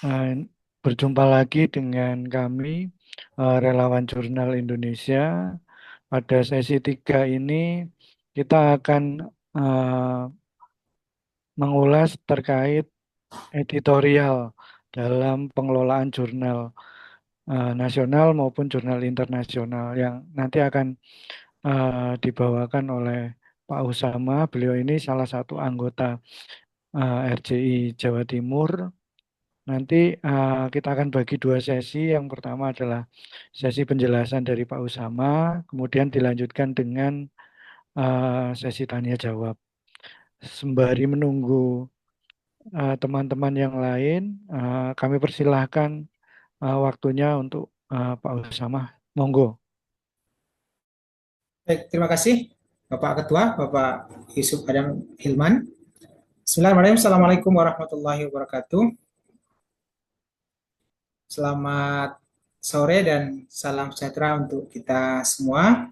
Eh, Berjumpa lagi dengan kami, Relawan Jurnal Indonesia. Pada sesi 3 ini, kita akan eh, mengulas terkait editorial dalam pengelolaan jurnal nasional maupun jurnal internasional yang nanti akan dibawakan oleh Pak Usama. Beliau ini salah satu anggota RJI Jawa Timur. Nanti kita akan bagi dua sesi. Yang pertama adalah sesi penjelasan dari Pak Usama, kemudian dilanjutkan dengan sesi tanya jawab. Sembari menunggu teman-teman yang lain, kami persilahkan waktunya untuk Pak Usama. Monggo. Baik, terima kasih Bapak Ketua, Bapak Yusuf Adam Hilman. Bismillahirrahmanirrahim. Assalamualaikum warahmatullahi wabarakatuh. Selamat sore dan salam sejahtera untuk kita semua.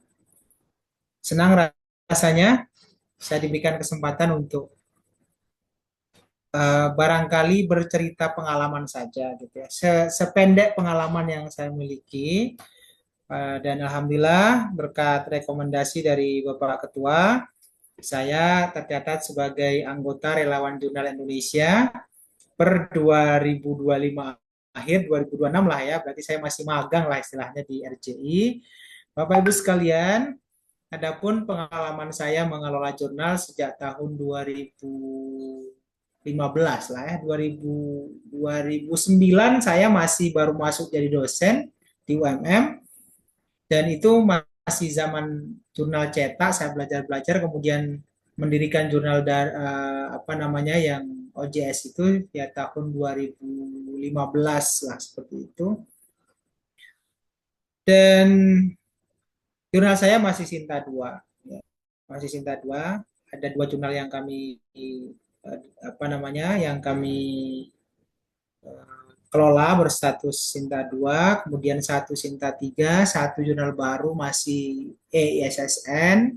Senang rasanya saya diberikan kesempatan untuk barangkali bercerita pengalaman saja gitu ya. Sependek pengalaman yang saya miliki, dan alhamdulillah berkat rekomendasi dari Bapak Ketua, saya tercatat sebagai anggota Relawan Jurnal Indonesia per 2025 akhir 2026 lah ya, berarti saya masih magang lah istilahnya di RJI. Bapak Ibu sekalian, adapun pengalaman saya mengelola jurnal sejak tahun 2015 lah ya, 2009 saya masih baru masuk jadi dosen di UMM, dan itu masih zaman jurnal cetak. Saya belajar-belajar kemudian mendirikan jurnal apa namanya yang OJS itu ya tahun 2015 lah seperti itu. Dan jurnal saya masih Sinta 2 ya. Masih Sinta 2. Ada dua jurnal yang kami apa namanya yang kami kelola berstatus Sinta 2, kemudian satu Sinta 3, satu jurnal baru masih EISSN.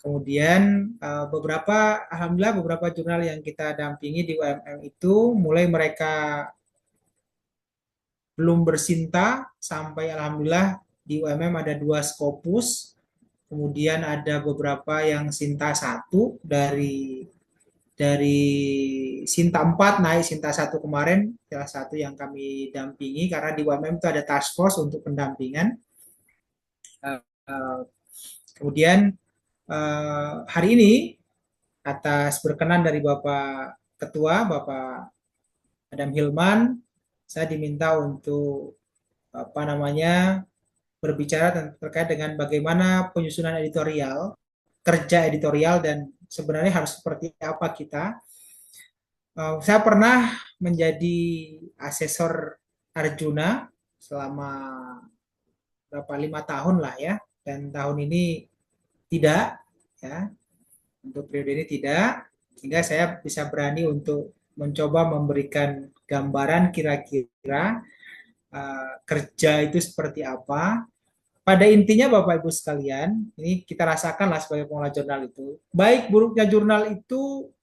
Kemudian beberapa, alhamdulillah beberapa jurnal yang kita dampingi di UMM itu mulai mereka belum bersinta sampai alhamdulillah di UMM ada dua Scopus, kemudian ada beberapa yang Sinta 1 dari Sinta 4 naik Sinta 1 kemarin, salah satu yang kami dampingi karena di UMM itu ada task force untuk pendampingan. Kemudian hari ini atas berkenan dari Bapak Ketua, Bapak Adam Hilman, saya diminta untuk apa namanya berbicara terkait dengan bagaimana penyusunan editorial, kerja editorial, dan sebenarnya harus seperti apa kita. Saya pernah menjadi asesor Arjuna selama berapa 5 tahun lah ya, dan tahun ini tidak ya, untuk periode ini tidak, sehingga saya bisa berani untuk mencoba memberikan gambaran kira-kira kerja itu seperti apa. Pada intinya Bapak Ibu sekalian, ini kita rasakanlah sebagai pengelola jurnal itu, baik buruknya jurnal itu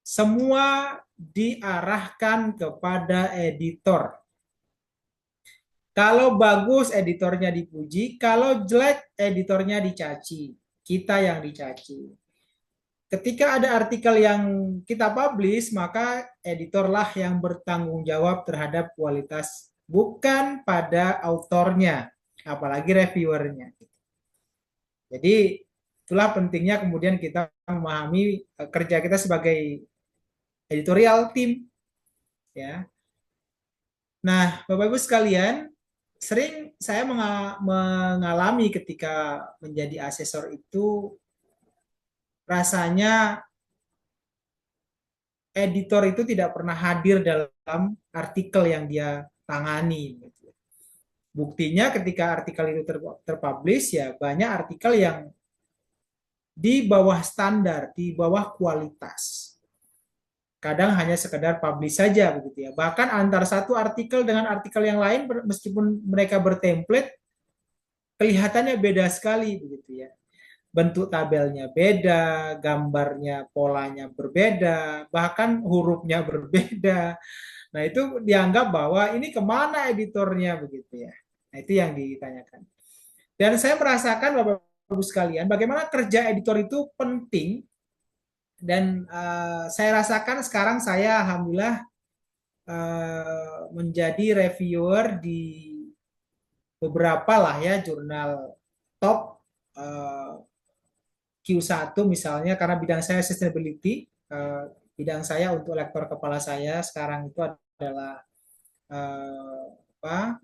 semua diarahkan kepada editor. Kalau bagus editornya dipuji, kalau jelek editornya dicaci. Kita yang dicaci. Ketika ada artikel yang kita publish, maka editorlah yang bertanggung jawab terhadap kualitas, bukan pada autornya, apalagi reviewernya. Jadi itulah pentingnya kemudian kita memahami kerja kita sebagai editorial team, ya. Nah, Bapak Ibu sekalian, sering saya mengalami ketika menjadi asesor itu rasanya editor itu tidak pernah hadir dalam artikel yang dia tangani. Buktinya ketika artikel itu terpublish ya banyak artikel yang di bawah standar, di bawah kualitas. Kadang hanya sekedar publish saja begitu ya. Bahkan antara satu artikel dengan artikel yang lain meskipun mereka bertemplate kelihatannya beda sekali begitu ya. bentuk tabelnya beda, gambarnya, polanya berbeda, bahkan hurufnya berbeda. Nah, itu dianggap bahwa ini kemana editornya begitu ya. Nah, itu yang ditanyakan. Dan saya merasakan Bapak Ibu sekalian, bagaimana kerja editor itu penting dan saya rasakan sekarang saya alhamdulillah menjadi reviewer di beberapa lah ya jurnal top Q1 misalnya karena bidang saya sustainability, bidang saya untuk lektor kepala saya sekarang itu adalah apa,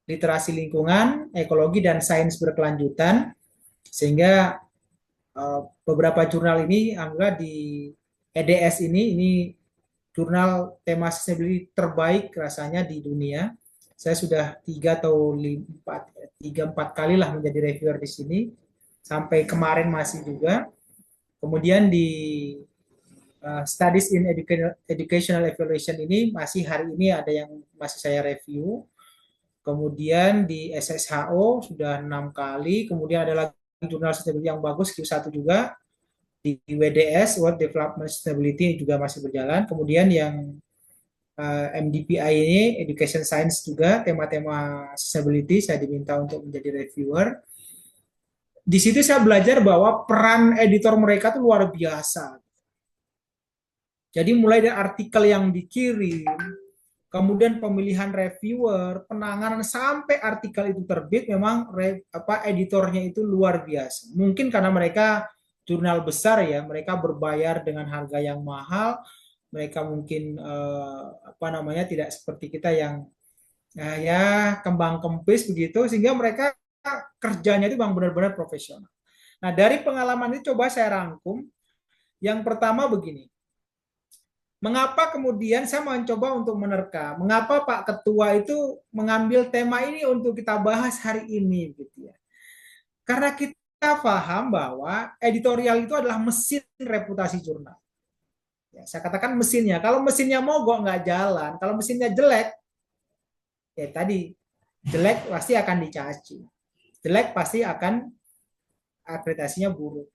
literasi lingkungan, ekologi dan sains berkelanjutan sehingga beberapa jurnal ini alhamdulillah di EDS ini jurnal tema sustainability terbaik rasanya di dunia. Saya sudah tiga empat kali lah menjadi reviewer di sini sampai kemarin masih juga. Kemudian di Studies in Educational Evaluation ini masih hari ini ada yang masih saya review. Kemudian di SSHO sudah 6 kali. Kemudian ada lagi jurnal sustainability yang bagus Q1 juga. Di WDS World Development Sustainability juga masih berjalan. Kemudian yang MDPI ini Education Science juga tema-tema sustainability saya diminta untuk menjadi reviewer. Di situ saya belajar bahwa peran editor mereka itu luar biasa. Jadi mulai dari artikel yang dikirim, kemudian pemilihan reviewer, penanganan sampai artikel itu terbit, memang editornya itu luar biasa. Mungkin karena mereka jurnal besar ya, mereka berbayar dengan harga yang mahal, mereka mungkin tidak seperti kita yang ya kembang kempis begitu, sehingga mereka kerjanya itu memang benar-benar profesional. Nah, dari pengalaman ini coba saya rangkum. Yang pertama begini, mengapa kemudian saya mencoba untuk menerka, mengapa Pak Ketua itu mengambil tema ini untuk kita bahas hari ini, gitu ya? Karena kita paham bahwa editorial itu adalah mesin reputasi jurnal. Ya, saya katakan mesinnya. Kalau mesinnya mogok nggak jalan, kalau mesinnya jelek, ya tadi jelek pasti akan dicaci, jelek pasti akan akreditasinya buruk.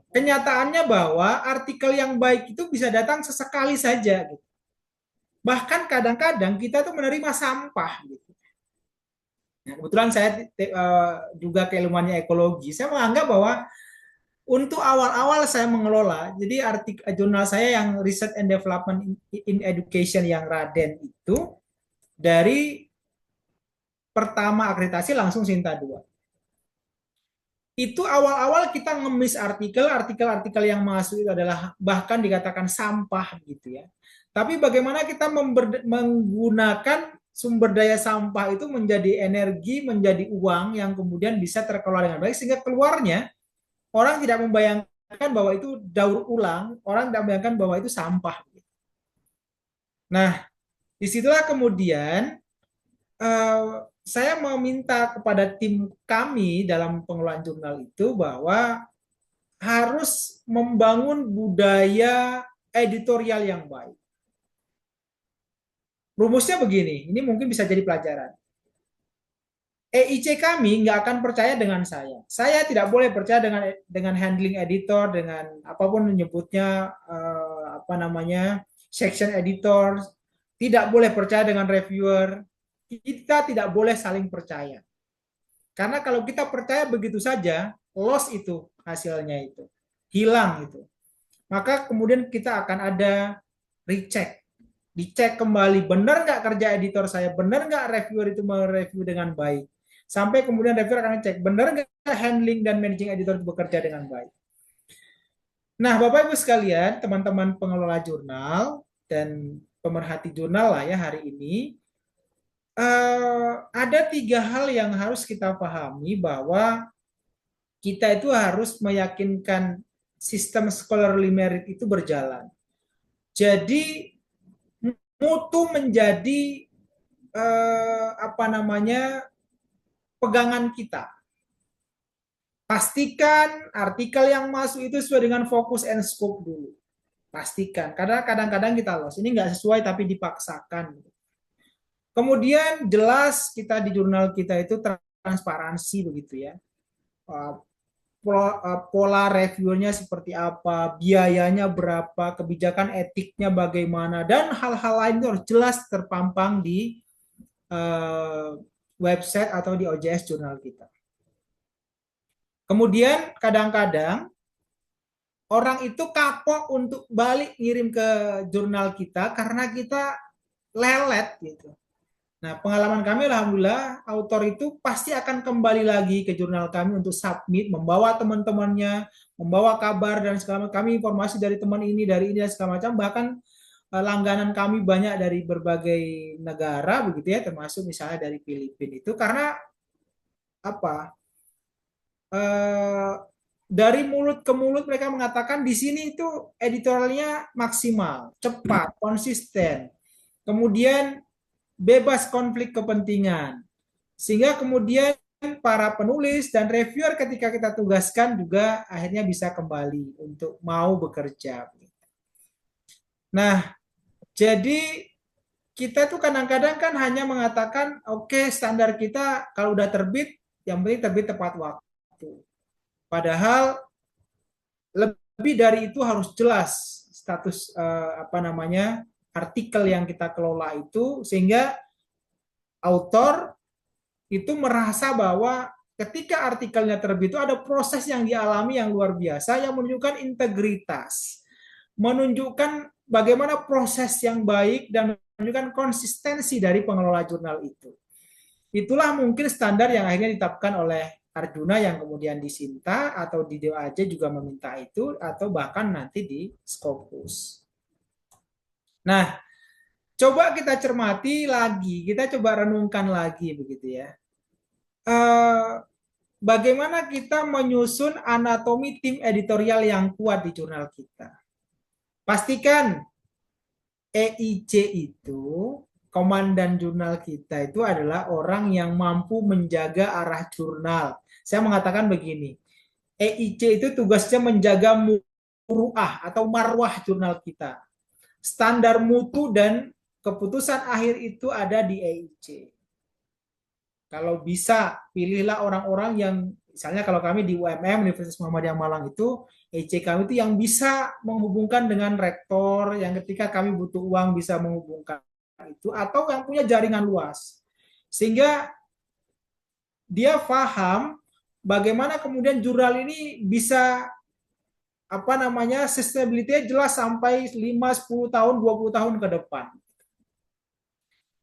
Kenyataannya bahwa artikel yang baik itu bisa datang sesekali saja. Gitu. Bahkan kadang-kadang kita tuh menerima sampah. Gitu. Nah, kebetulan saya juga keilmuannya ekologi. Saya menganggap bahwa untuk awal-awal saya mengelola, jadi artikel jurnal saya yang Research and Development in Education yang Raden itu dari pertama akreditasi langsung Sinta 2. Itu awal-awal kita ngemis artikel yang masuk itu adalah bahkan dikatakan sampah gitu ya. Tapi bagaimana kita menggunakan sumber daya sampah itu menjadi energi, menjadi uang yang kemudian bisa terkelola dengan baik sehingga keluarnya orang tidak membayangkan bahwa itu daur ulang, orang tidak membayangkan bahwa itu sampah. Nah, disitulah kemudian saya meminta kepada tim kami dalam pengelolaan jurnal itu bahwa harus membangun budaya editorial yang baik. Rumusnya begini, ini mungkin bisa jadi pelajaran. EIC kami nggak akan percaya dengan saya. Saya tidak boleh percaya dengan handling editor, dengan apapun menyebutnya section editor. Tidak boleh percaya dengan reviewer. Kita tidak boleh saling percaya. Karena kalau kita percaya begitu saja, loss itu hasilnya itu. Hilang itu. Maka kemudian kita akan ada recheck. Dicek kembali, benar nggak kerja editor saya, benar nggak reviewer itu mereview dengan baik. Sampai kemudian reviewer akan cek, benar nggak handling dan managing editor itu bekerja dengan baik. Nah, Bapak Ibu sekalian, teman-teman pengelola jurnal dan pemerhati jurnal lah ya hari ini, ada 3 hal yang harus kita pahami bahwa kita itu harus meyakinkan sistem scholarly merit itu berjalan. Jadi mutu menjadi pegangan kita. Pastikan artikel yang masuk itu sesuai dengan fokus and scope dulu. Pastikan, karena kadang-kadang kita loss. Ini nggak sesuai tapi dipaksakan. Kemudian jelas kita di jurnal kita itu transparansi begitu ya. pola reviewnya seperti apa, biayanya berapa, kebijakan etiknya bagaimana, dan hal-hal lain itu harus jelas terpampang di website atau di OJS jurnal kita. Kemudian kadang-kadang orang itu kapok untuk balik ngirim ke jurnal kita karena kita lelet gitu. Nah, pengalaman kami alhamdulillah autor itu pasti akan kembali lagi ke jurnal kami untuk submit, membawa teman-temannya, membawa kabar dan segala macam. Kami informasi dari teman ini, dari ini dan segala macam. Bahkan langganan kami banyak dari berbagai negara begitu ya, termasuk misalnya dari Filipina itu karena apa? Eh, dari mulut ke mulut mereka mengatakan di sini itu editorialnya maksimal, cepat, konsisten. Kemudian bebas konflik kepentingan. Sehingga kemudian para penulis dan reviewer ketika kita tugaskan juga akhirnya bisa kembali untuk mau bekerja. Nah, jadi kita tuh kadang-kadang kan hanya mengatakan oke okay, standar kita kalau udah terbit yang penting terbit tepat waktu. Padahal lebih dari itu harus jelas status apa namanya artikel yang kita kelola itu sehingga author itu merasa bahwa ketika artikelnya terbit itu ada proses yang dialami yang luar biasa yang menunjukkan integritas, menunjukkan bagaimana proses yang baik dan menunjukkan konsistensi dari pengelola jurnal itu. Itulah mungkin standar yang akhirnya ditetapkan oleh Arjuna yang kemudian di Sinta atau di Dewa Aja juga meminta itu atau bahkan nanti di Scopus. Nah, coba kita cermati lagi, kita coba renungkan lagi begitu ya. Bagaimana kita menyusun anatomi tim editorial yang kuat di jurnal kita. Pastikan EIC itu, komandan jurnal kita itu adalah orang yang mampu menjaga arah jurnal. Saya mengatakan begini, EIC itu tugasnya menjaga muruah atau marwah jurnal kita. Standar mutu dan keputusan akhir itu ada di EIC. Kalau bisa, pilihlah orang-orang yang, misalnya kalau kami di UMM, Universitas Muhammadiyah Malang itu, EC kami itu yang bisa menghubungkan dengan rektor, yang ketika kami butuh uang bisa menghubungkan itu, atau yang punya jaringan luas. Sehingga dia paham bagaimana kemudian jurnal ini bisa apa namanya sustainability jelas sampai 5, 10 tahun, 20 tahun ke depan.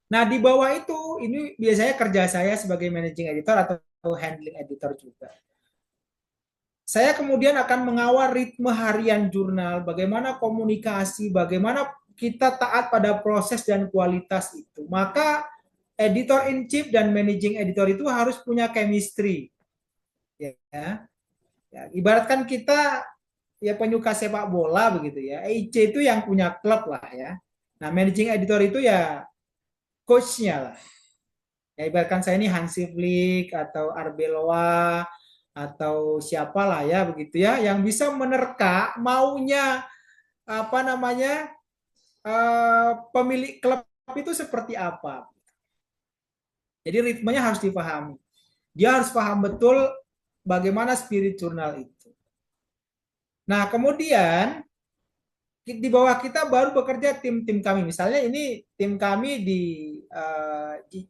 Nah, di bawah itu, ini biasanya kerja saya sebagai managing editor atau handling editor juga. Saya kemudian akan mengawal ritme harian jurnal, bagaimana komunikasi, bagaimana kita taat pada proses dan kualitas itu. Maka editor in chief dan managing editor itu harus punya chemistry. Ya, ya. Ibaratkan kita ya penyuka sepak bola begitu ya. EIC itu yang punya klub lah ya. Nah, managing editor itu ya coachnya lah. Ya ibaratkan saya ini Hansi Flick atau Arbeloa atau siapalah ya begitu ya yang bisa menerka maunya apa namanya pemilik klub itu seperti apa. Jadi ritmenya harus dipahami. Dia harus paham betul bagaimana spirit jurnal itu. Nah, kemudian di bawah kita baru bekerja tim-tim kami. Misalnya ini tim kami di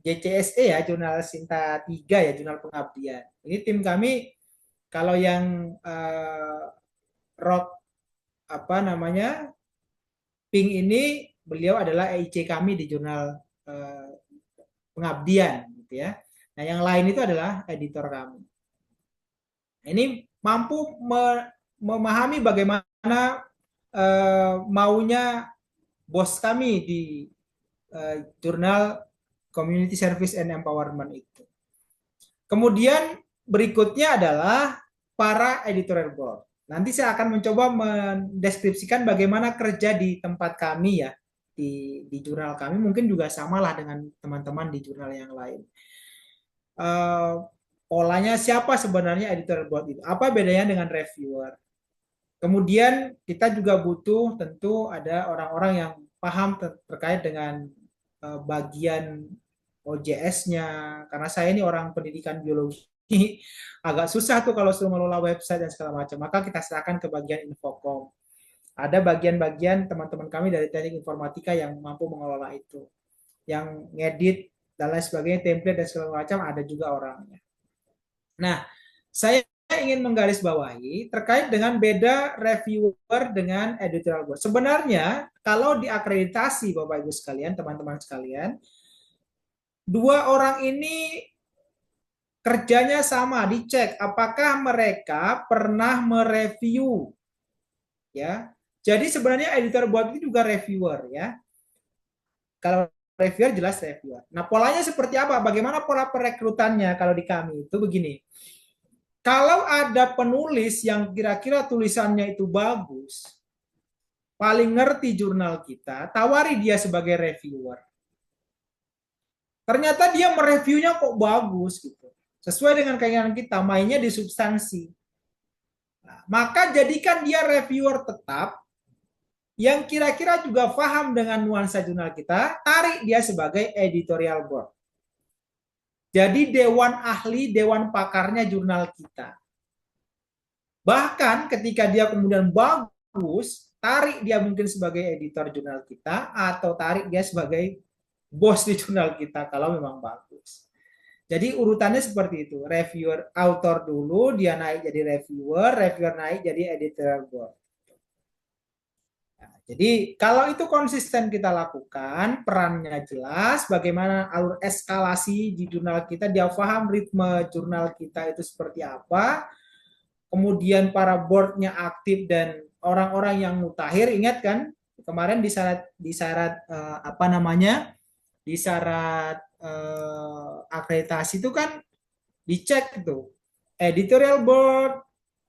JCSE ya, Jurnal Sinta 3 ya, Jurnal Pengabdian. Ini tim kami kalau yang rock apa namanya Pink ini beliau adalah EIC kami di Jurnal Pengabdian gitu ya. Nah, yang lain itu adalah editor kami. Ini mampu memahami bagaimana maunya bos kami di jurnal Community Service and Empowerment itu. Kemudian berikutnya adalah para editorial board. Nanti saya akan mencoba mendeskripsikan bagaimana kerja di tempat kami ya, di jurnal kami. Mungkin juga samalah dengan teman-teman di jurnal yang lain. Polanya siapa sebenarnya editorial board itu? Apa bedanya dengan reviewer? Kemudian kita juga butuh tentu ada orang-orang yang paham terkait dengan bagian OJS-nya, karena saya ini orang pendidikan biologi agak susah tuh kalau suruh mengelola website dan segala macam. Maka kita serahkan ke bagian Infocom. Ada bagian-bagian teman-teman kami dari teknik informatika yang mampu mengelola itu. Yang ngedit dan lain sebagainya, template dan segala macam ada juga orangnya. Nah, saya ingin menggarisbawahi terkait dengan beda reviewer dengan editorial board. Sebenarnya kalau diakreditasi Bapak Ibu sekalian, teman-teman sekalian, dua orang ini kerjanya sama, dicek apakah mereka pernah mereview, ya. Jadi sebenarnya editor board itu juga reviewer, ya. Kalau reviewer jelas reviewer. Nah, polanya seperti apa? Bagaimana pola perekrutannya kalau di kami itu begini. Kalau ada penulis yang kira-kira tulisannya itu bagus, paling ngerti jurnal kita, tawari dia sebagai reviewer. Ternyata dia mereviewnya kok bagus gitu. Sesuai dengan keinginan kita, mainnya di substansi. Nah, maka jadikan dia reviewer tetap yang kira-kira juga paham dengan nuansa jurnal kita, tarik dia sebagai editorial board. Jadi dewan ahli, dewan pakarnya jurnal kita. Bahkan ketika dia kemudian bagus, tarik dia mungkin sebagai editor jurnal kita atau tarik dia sebagai bos di jurnal kita kalau memang bagus. Jadi urutannya seperti itu. Reviewer, author dulu, dia naik jadi reviewer, reviewer naik jadi editorial board. Nah, jadi kalau itu konsisten kita lakukan, perannya jelas, bagaimana alur eskalasi di jurnal kita, dia paham ritme jurnal kita itu seperti apa, kemudian para boardnya aktif dan orang-orang yang mutakhir, ingat kan kemarin di syarat apa namanya, di syarat akreditasi itu kan dicek itu editorial board,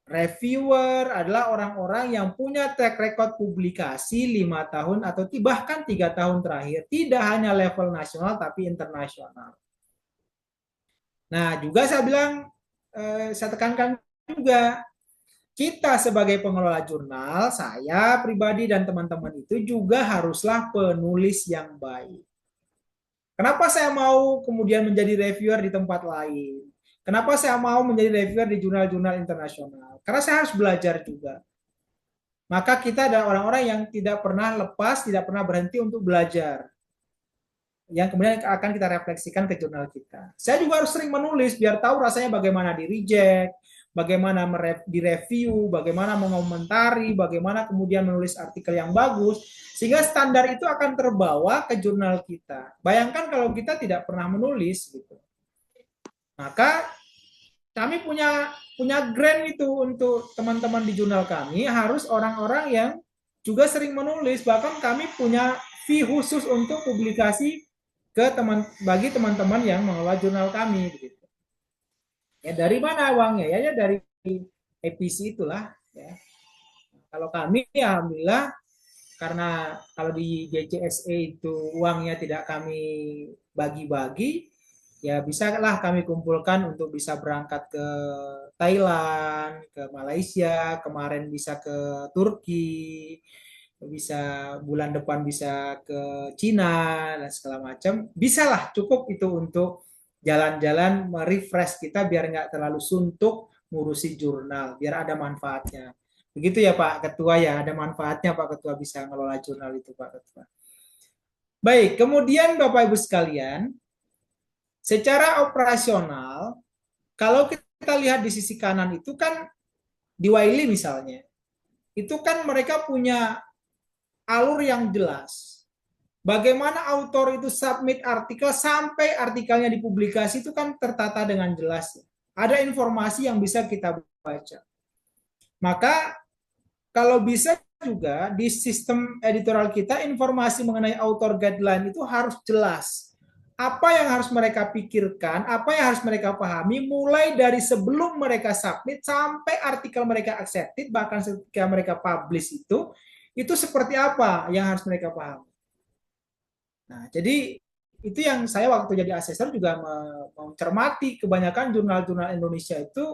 reviewer adalah orang-orang yang punya track record publikasi 5 tahun atau bahkan 3 tahun terakhir, tidak hanya level nasional tapi internasional. Nah, juga saya bilang, saya tekankan juga, kita sebagai pengelola jurnal, saya pribadi dan teman-teman itu juga haruslah penulis yang baik. Kenapa saya mau kemudian menjadi reviewer di tempat lain? Kenapa saya mau menjadi reviewer di jurnal-jurnal internasional? Karena saya harus belajar juga. Maka kita adalah orang-orang yang tidak pernah lepas, tidak pernah berhenti untuk belajar. Yang kemudian akan kita refleksikan ke jurnal kita. Saya juga harus sering menulis biar tahu rasanya bagaimana di reject, bagaimana direview, bagaimana mengomentari, bagaimana kemudian menulis artikel yang bagus, sehingga standar itu akan terbawa ke jurnal kita. Bayangkan kalau kita tidak pernah menulis, gitu. Maka kami punya grant itu untuk teman-teman di jurnal kami, harus orang-orang yang juga sering menulis, bahkan kami punya fee khusus untuk publikasi bagi teman-teman yang mengelola jurnal kami, begitu. Ya, dari mana uangnya? Ya dari EPC itulah, ya. Kalau kami ya alhamdulillah, karena kalau di JCSE itu uangnya tidak kami bagi-bagi, ya bisalah kami kumpulkan untuk bisa berangkat ke Thailand, ke Malaysia, kemarin bisa ke Turki, bisa bulan depan bisa ke Cina dan segala macam. Bisalah, cukup itu untuk jalan-jalan merefresh kita biar nggak terlalu suntuk ngurusi jurnal, biar ada manfaatnya. Begitu ya Pak Ketua, ya ada manfaatnya Pak Ketua bisa ngelola jurnal itu Pak Ketua. Baik, kemudian Bapak Ibu sekalian, secara operasional, kalau kita lihat di sisi kanan itu kan di Wiley misalnya, itu kan mereka punya alur yang jelas. Bagaimana autor itu submit artikel sampai artikelnya dipublikasi itu kan tertata dengan jelas. Ada informasi yang bisa kita baca. Maka kalau bisa juga di sistem editorial kita informasi mengenai author guideline itu harus jelas. Apa yang harus mereka pikirkan, apa yang harus mereka pahami mulai dari sebelum mereka submit sampai artikel mereka accepted, bahkan ketika mereka publish itu seperti apa yang harus mereka pahami. Nah, jadi itu yang saya waktu jadi asesor juga mencermati, kebanyakan jurnal-jurnal Indonesia itu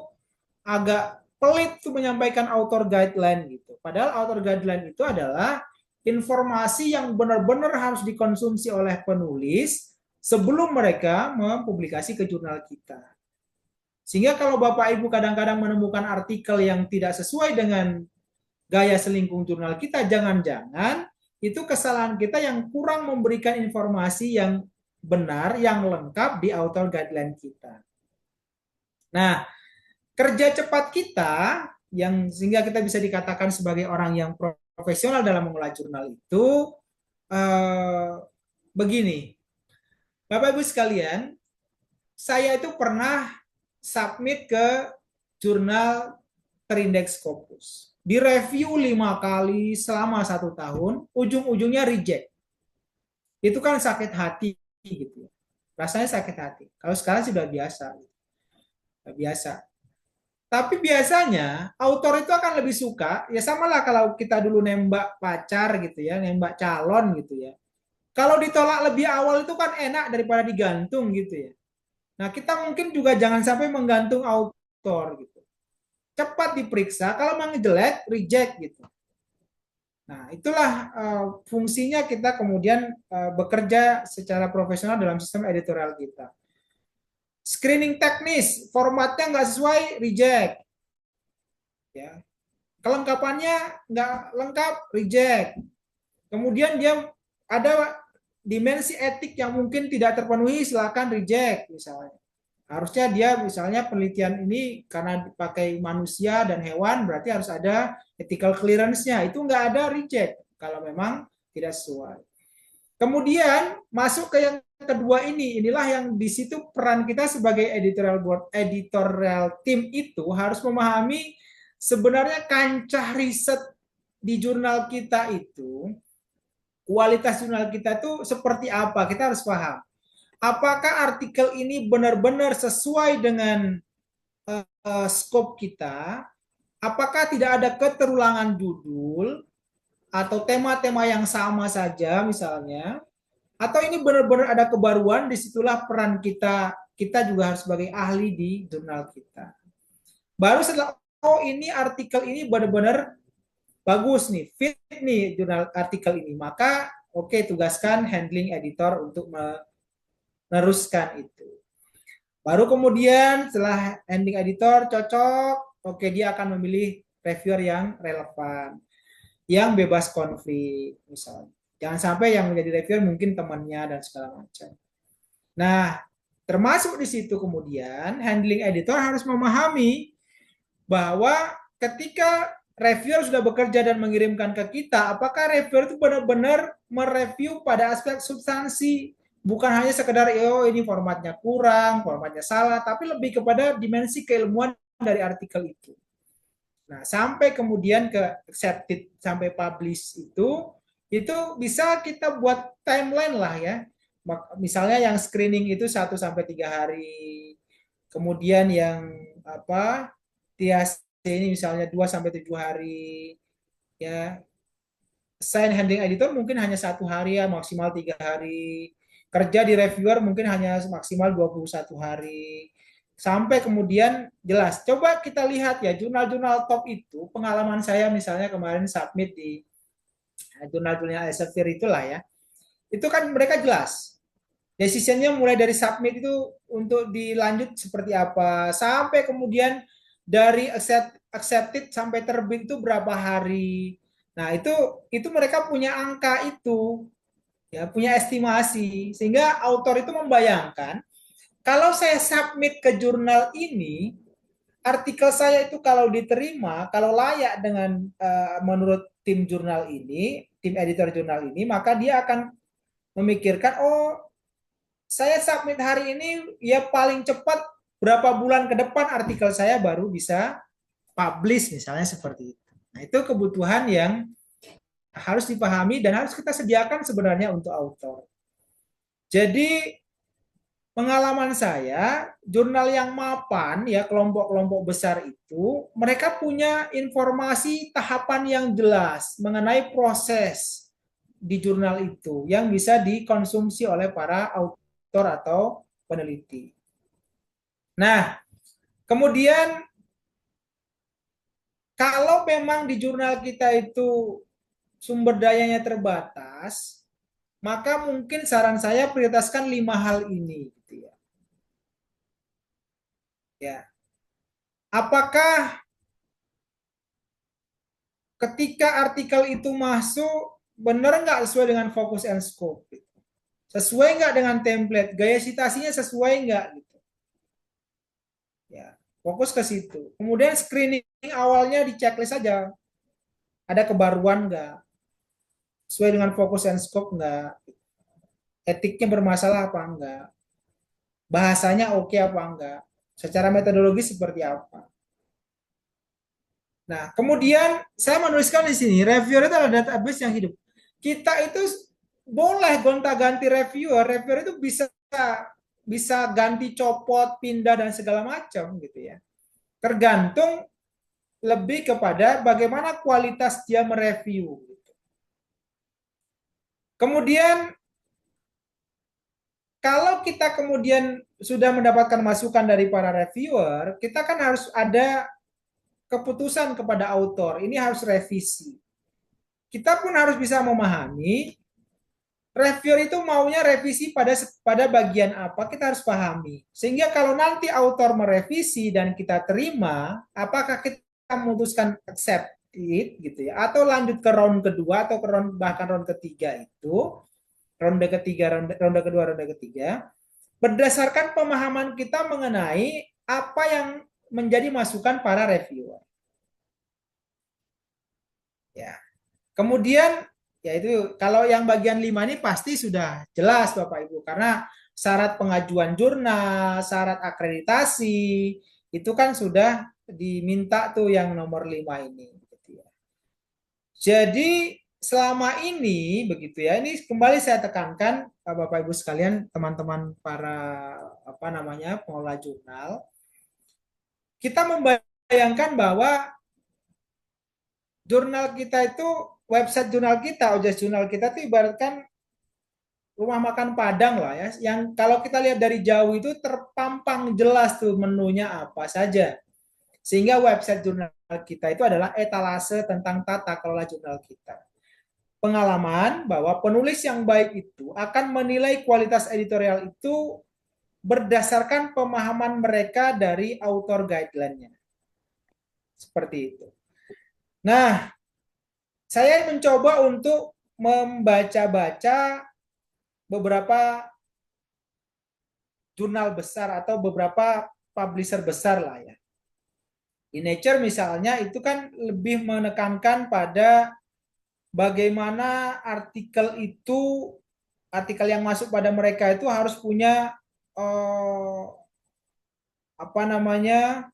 agak pelit tuh menyampaikan author guideline gitu. Padahal author guideline itu adalah informasi yang benar-benar harus dikonsumsi oleh penulis sebelum mereka mempublikasi ke jurnal kita. Sehingga kalau Bapak Ibu kadang-kadang menemukan artikel yang tidak sesuai dengan gaya selingkung jurnal kita, jangan-jangan itu kesalahan kita yang kurang memberikan informasi yang benar, yang lengkap di author guideline kita. Nah, kerja cepat kita yang sehingga kita bisa dikatakan sebagai orang yang profesional dalam mengelola jurnal itu eh, begini, Bapak Ibu sekalian, saya itu pernah submit ke jurnal terindeks Scopus. Direview 5 kali selama 1 tahun, ujung-ujungnya reject. Itu kan sakit hati gitu. Rasanya sakit hati. Kalau sekarang sudah biasa. Biasa. Tapi biasanya autor itu akan lebih suka, ya samalah kalau kita dulu nembak pacar gitu ya, nembak calon gitu ya. Kalau ditolak lebih awal itu kan enak daripada digantung gitu ya. Nah, kita mungkin juga jangan sampai menggantung autor gitu. Cepat diperiksa, kalau memang jelek, reject gitu. Nah, itulah fungsinya kita kemudian bekerja secara profesional dalam sistem editorial kita. Screening teknis, formatnya nggak sesuai, reject. Ya. Kelengkapannya nggak lengkap, reject. Kemudian dia ada dimensi etik yang mungkin tidak terpenuhi, silakan reject misalnya. Harusnya dia misalnya penelitian ini karena dipakai manusia dan hewan berarti harus ada ethical clearance-nya. Itu nggak ada, reject kalau memang tidak sesuai. Kemudian masuk ke yang kedua ini, inilah yang di situ peran kita sebagai editorial board, editorial team itu harus memahami sebenarnya kancah riset di jurnal kita itu, kualitas jurnal kita itu seperti apa, kita harus paham. Apakah artikel ini benar-benar sesuai dengan scope kita? Apakah tidak ada keterulangan judul atau tema-tema yang sama saja misalnya? Atau ini benar-benar ada kebaruan, disitulah peran kita, kita juga harus sebagai ahli di jurnal kita. Baru setelah, oh ini artikel ini benar-benar bagus nih, fit nih jurnal artikel ini, maka oke, tugaskan handling editor untuk meneruskan itu. Baru kemudian setelah handling editor cocok, oke dia akan memilih reviewer yang relevan, yang bebas konflik misalnya. Jangan sampai yang menjadi reviewer mungkin temannya dan segala macam. Nah, termasuk di situ kemudian handling editor harus memahami bahwa ketika reviewer sudah bekerja dan mengirimkan ke kita, apakah reviewer itu benar-benar mereview pada aspek substansi, bukan hanya sekedar oh ini formatnya kurang, formatnya salah, tapi lebih kepada dimensi keilmuan dari artikel itu. Nah, sampai kemudian ke accepted sampai publish itu bisa kita buat timeline lah ya. Misalnya yang screening itu 1 sampai 3 hari. Kemudian yang apa? THC ini misalnya 2 sampai 7 hari ya. Sign handling editor mungkin hanya 1 hari ya, maksimal 3 hari. Kerja di reviewer mungkin hanya maksimal 21 hari. Sampai kemudian jelas. Coba kita lihat ya, jurnal-jurnal top itu, pengalaman saya misalnya kemarin submit di jurnal-jurnal Elsevier itulah ya. Itu kan mereka jelas. Decisionnya mulai dari submit itu untuk dilanjut seperti apa. Sampai kemudian dari accepted sampai terbit itu berapa hari. Nah, itu mereka punya angka itu, ya, punya estimasi sehingga autor itu membayangkan kalau saya submit ke jurnal ini, artikel saya itu kalau diterima, kalau layak dengan menurut tim jurnal ini, tim editor jurnal ini, maka dia akan memikirkan, oh saya submit hari ini, ya paling cepat berapa bulan ke depan artikel saya baru bisa publish misalnya seperti itu. Nah, itu kebutuhan yang harus dipahami dan harus kita sediakan sebenarnya untuk author. Jadi pengalaman saya, jurnal yang mapan ya kelompok-kelompok besar itu, mereka punya informasi tahapan yang jelas mengenai proses di jurnal itu yang bisa dikonsumsi oleh para autor atau peneliti. Nah, kemudian kalau memang di jurnal kita itu sumber dayanya terbatas, maka mungkin saran saya prioritaskan 5 hal ini gitu ya. Ya. apakah ketika artikel itu masuk benar nggak sesuai dengan fokus and scope, sesuai nggak dengan template, gaya citasinya sesuai nggak gitu ya, fokus ke situ. Kemudian screening awalnya di checklist saja, ada kebaruan nggak, sesuai dengan fokus and scope nggak, etiknya bermasalah apa enggak, bahasanya oke apa enggak, secara metodologi seperti apa. Nah, kemudian saya menuliskan di sini, reviewer itu adalah database yang hidup. Kita itu boleh gonta-ganti reviewer, reviewer itu bisa bisa ganti, copot, pindah dan segala macam gitu ya. Tergantung lebih kepada bagaimana kualitas dia mereview. Kemudian kalau kita kemudian sudah mendapatkan masukan dari para reviewer, kita kan harus ada keputusan kepada autor. Ini harus revisi. Kita pun harus bisa memahami reviewer itu maunya revisi pada bagian apa, kita harus pahami. Sehingga kalau nanti autor merevisi dan kita terima, apakah kita memutuskan accept it gitu ya, atau lanjut ke round kedua atau ke round, bahkan round ketiga itu, ronde ketiga, ronde kedua, ronde ketiga, berdasarkan pemahaman kita mengenai apa yang menjadi masukan para reviewer. Ya. Kemudian yaitu kalau yang bagian 5 ini pasti sudah jelas Bapak Ibu, karena syarat pengajuan jurnal, syarat akreditasi itu kan sudah diminta tuh yang nomor 5 ini gitu ya. Jadi selama ini begitu ya, ini kembali saya tekankan Bapak Ibu sekalian, teman-teman para apa namanya pengelola jurnal, kita membayangkan bahwa jurnal kita itu, website jurnal kita, OJS jurnal kita itu ibaratkan rumah makan Padang lah ya, yang kalau kita lihat dari jauh itu terpampang jelas tuh menunya apa saja. Sehingga website jurnal kita itu adalah etalase tentang tata kelola jurnal kita. Pengalaman bahwa penulis yang baik itu akan menilai kualitas editorial itu berdasarkan pemahaman mereka dari author guideline-nya. Seperti itu. Nah, saya mencoba untuk membaca-baca beberapa jurnal besar atau beberapa publisher besar lah ya. Di Nature misalnya itu kan lebih menekankan pada bagaimana artikel itu, artikel yang masuk pada mereka itu harus punya apa namanya,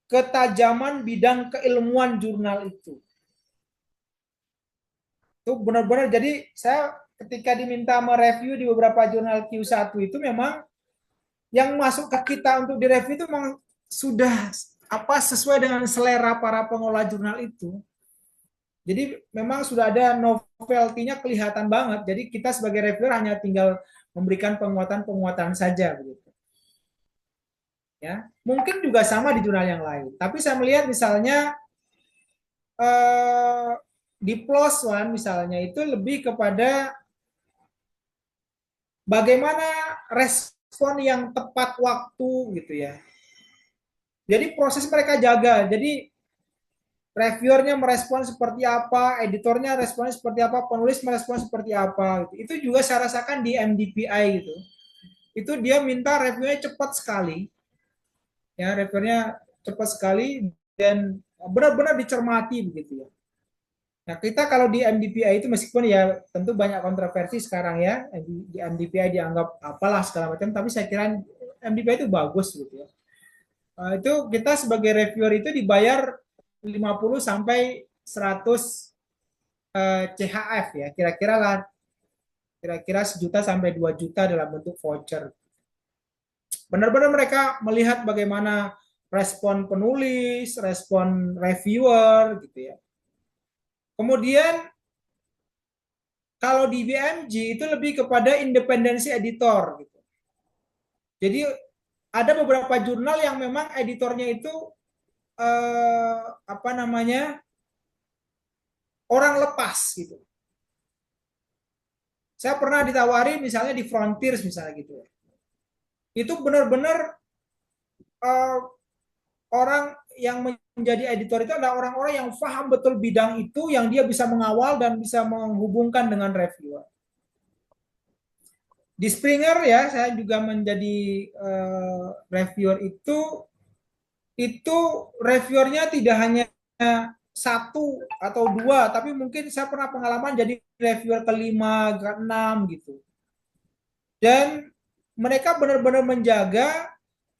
ketajaman bidang keilmuan jurnal itu. Itu benar-benar, jadi saya ketika diminta mereview di beberapa jurnal Q1 itu memang yang masuk ke kita untuk direview itu memang sudah apa sesuai dengan selera para pengelola jurnal itu. Jadi memang sudah ada novelty-nya kelihatan banget. Jadi kita sebagai reviewer hanya tinggal memberikan penguatan-penguatan saja begitu. Ya, mungkin juga sama di jurnal yang lain. Tapi saya melihat misalnya di PLOS ONE misalnya itu lebih kepada bagaimana respon yang tepat waktu gitu ya. Jadi proses mereka jaga. Jadi reviewernya merespon seperti apa, editornya responnya seperti apa, penulis merespon seperti apa. Gitu. Itu juga saya rasakan di MDPI gitu. Itu dia minta reviewnya cepat sekali, ya reviewernya cepat sekali dan benar-benar dicermati begitu ya. Nah kita kalau di MDPI itu meskipun ya tentu banyak kontroversi sekarang ya, di MDPI dianggap apalah segala macam, tapi saya kira MDPI itu bagus gitu ya. Itu kita sebagai reviewer itu dibayar 50 sampai 100 CHF ya, kira-kira lah, kira-kira 1 juta sampai 2 juta dalam bentuk voucher. Benar-benar mereka melihat bagaimana respon penulis, respon reviewer gitu ya. Kemudian kalau di BMG itu lebih kepada independensi editor gitu. Jadi ada beberapa jurnal yang memang editornya itu apa namanya, orang lepas gitu. Saya pernah ditawari misalnya di Frontiers misalnya gitu ya. Itu benar-benar uh, orang yang menjadi editor itu adalah orang-orang yang paham betul bidang itu, yang dia bisa mengawal dan bisa menghubungkan dengan reviewer. Di Springer ya, saya juga menjadi reviewer itu reviewernya tidak hanya satu atau dua, tapi mungkin saya pernah pengalaman jadi reviewer kelima, keenam gitu. Dan mereka benar-benar menjaga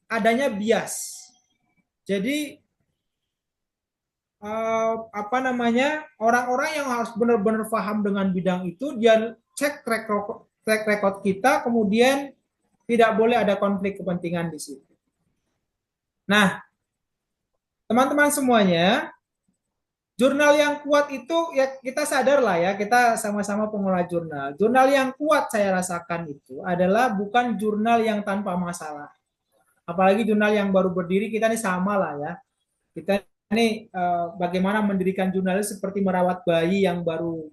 adanya bias. Jadi apa namanya, orang-orang yang harus benar-benar paham dengan bidang itu, dia cek track record kita, kemudian tidak boleh ada konflik kepentingan di situ. Nah, teman-teman semuanya, jurnal yang kuat itu ya kita sadar lah ya, kita sama-sama pengelola jurnal. Jurnal yang kuat saya rasakan itu adalah bukan jurnal yang tanpa masalah. Apalagi jurnal yang baru berdiri, kita ini sama lah ya. Kita ini bagaimana mendirikan jurnal seperti merawat bayi yang baru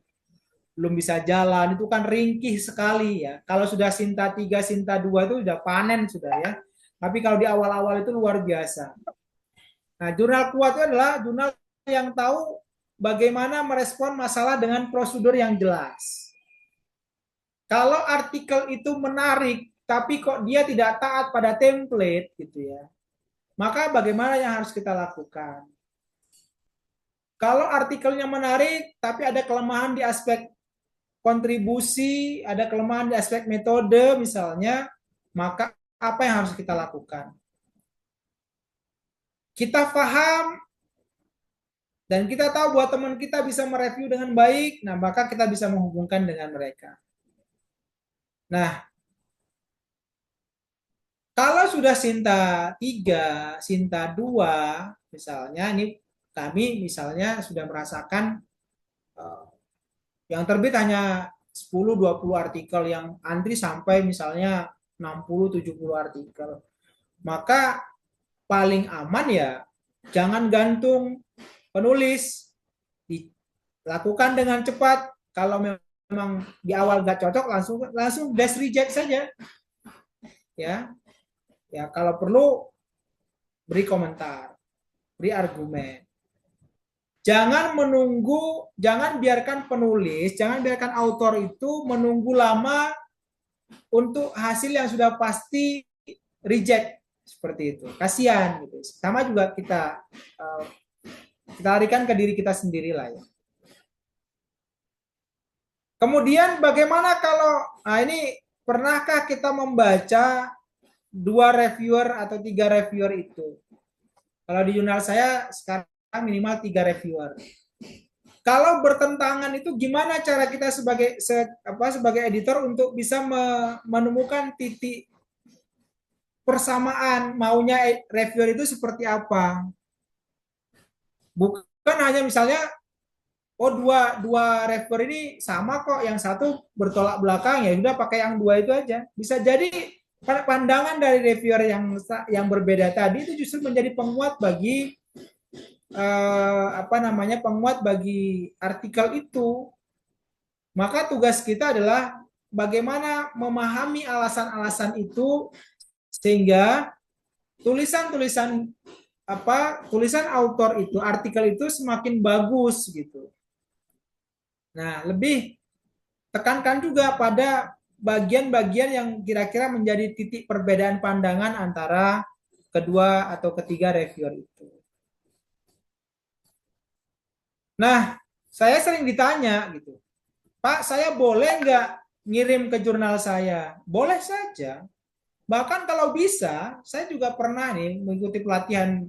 belum bisa jalan, itu kan ringkih sekali ya. Kalau sudah Sinta 3, Sinta 2 itu sudah panen sudah ya. Tapi kalau di awal-awal itu luar biasa. Nah, jurnal kuat itu adalah jurnal yang tahu bagaimana merespon masalah dengan prosedur yang jelas. Kalau artikel itu menarik, tapi kok dia tidak taat pada template gitu ya, maka bagaimana yang harus kita lakukan? Kalau artikelnya menarik, tapi ada kelemahan di aspek kontribusi, ada kelemahan di aspek metode misalnya, maka apa yang harus kita lakukan? Kita paham dan kita tahu bahwa teman kita bisa mereview dengan baik, nah maka kita bisa menghubungkan dengan mereka. Nah, kalau sudah Sinta 3, Sinta 2, misalnya ini kami misalnya sudah merasakan yang terbit hanya 10-20 artikel, yang antri sampai misalnya 60-70 artikel. Maka paling aman ya jangan gantung penulis, dilakukan dengan cepat. Kalau memang di awal nggak cocok, langsung dash reject saja. Ya, ya kalau perlu beri komentar, beri argumen. Jangan menunggu, jangan biarkan penulis, jangan biarkan autor itu menunggu lama untuk hasil yang sudah pasti reject seperti itu. Kasihan gitu. Sama juga kita larikan ke diri kita sendiri lah ya. Kemudian bagaimana kalau, nah ini pernahkah kita membaca 2 reviewer atau 3 reviewer itu? Kalau di jurnal saya sekarang minimal 3 reviewer. Kalau bertentangan itu gimana cara kita sebagai editor untuk bisa menemukan titik persamaan maunya reviewer itu seperti apa? Bukan hanya misalnya oh dua reviewer ini sama kok, yang satu bertolak belakang, ya udah pakai yang 2 itu aja. Bisa jadi pandangan dari reviewer yang berbeda tadi itu justru menjadi penguat bagi penguat bagi artikel itu. Maka tugas kita adalah bagaimana memahami alasan-alasan itu sehingga tulisan autor itu, artikel itu semakin bagus gitu. Nah, lebih tekankan juga pada bagian-bagian yang kira-kira menjadi titik perbedaan pandangan antara kedua atau ketiga reviewer itu. Nah, saya sering ditanya gitu, Pak, saya boleh nggak ngirim ke jurnal saya? Boleh saja. Bahkan kalau bisa, saya juga pernah nih mengikuti pelatihan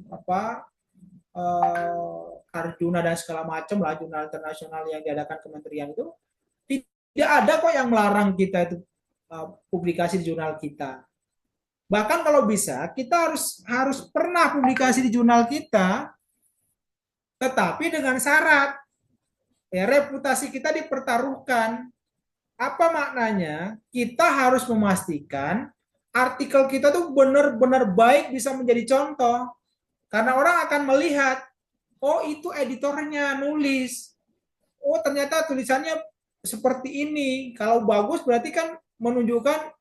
Arjuna dan segala macam lah, jurnal internasional yang diadakan kementerian itu. Tidak ada kok yang melarang kita itu publikasi di jurnal kita. Bahkan kalau bisa, kita harus pernah publikasi di jurnal kita, tetapi dengan syarat ya reputasi kita dipertaruhkan. Apa maknanya? Kita harus memastikan artikel kita tuh benar-benar baik, bisa menjadi contoh. Karena orang akan melihat, oh itu editornya nulis, oh ternyata tulisannya seperti ini. Kalau bagus berarti kan menunjukkan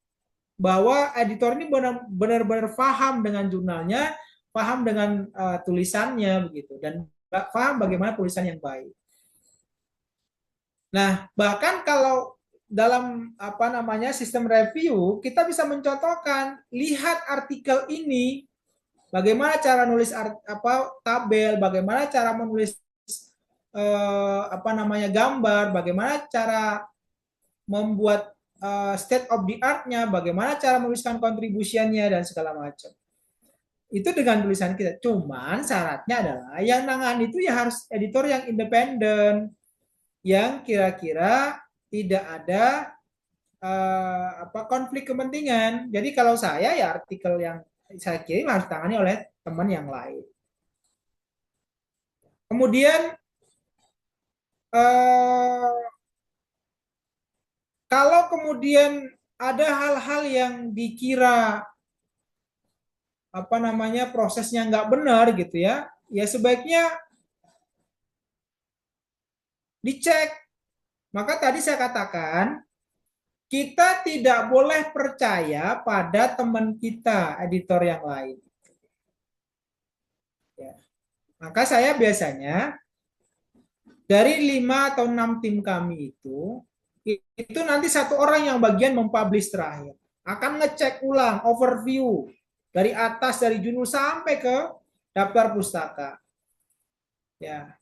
bahwa editor ini benar-benar paham dengan jurnalnya, paham dengan tulisannya begitu, dan paham bagaimana tulisan yang baik. Nah, bahkan kalau dalam apa namanya sistem review, kita bisa mencontohkan, lihat artikel ini, bagaimana cara nulis tabel, bagaimana cara menulis apa namanya gambar, bagaimana cara membuat state of the art-nya, bagaimana cara menuliskan contribution-nya dan segala macam. Itu dengan tulisan kita. Cuman syaratnya adalah yang nangani itu ya harus editor yang independen, yang kira-kira tidak ada konflik kepentingan. Jadi kalau saya ya artikel yang saya kirim harus tangani oleh teman yang lain. Kemudian kalau kemudian ada hal-hal yang dikira apa namanya prosesnya nggak benar gitu ya, ya sebaiknya dicek. Maka tadi saya katakan kita tidak boleh percaya pada teman kita editor yang lain. Ya. Maka saya biasanya dari 5 atau 6 tim kami itu nanti satu orang yang bagian mempublish terakhir akan ngecek ulang overview dari atas, dari judul sampai ke daftar pustaka. Ya,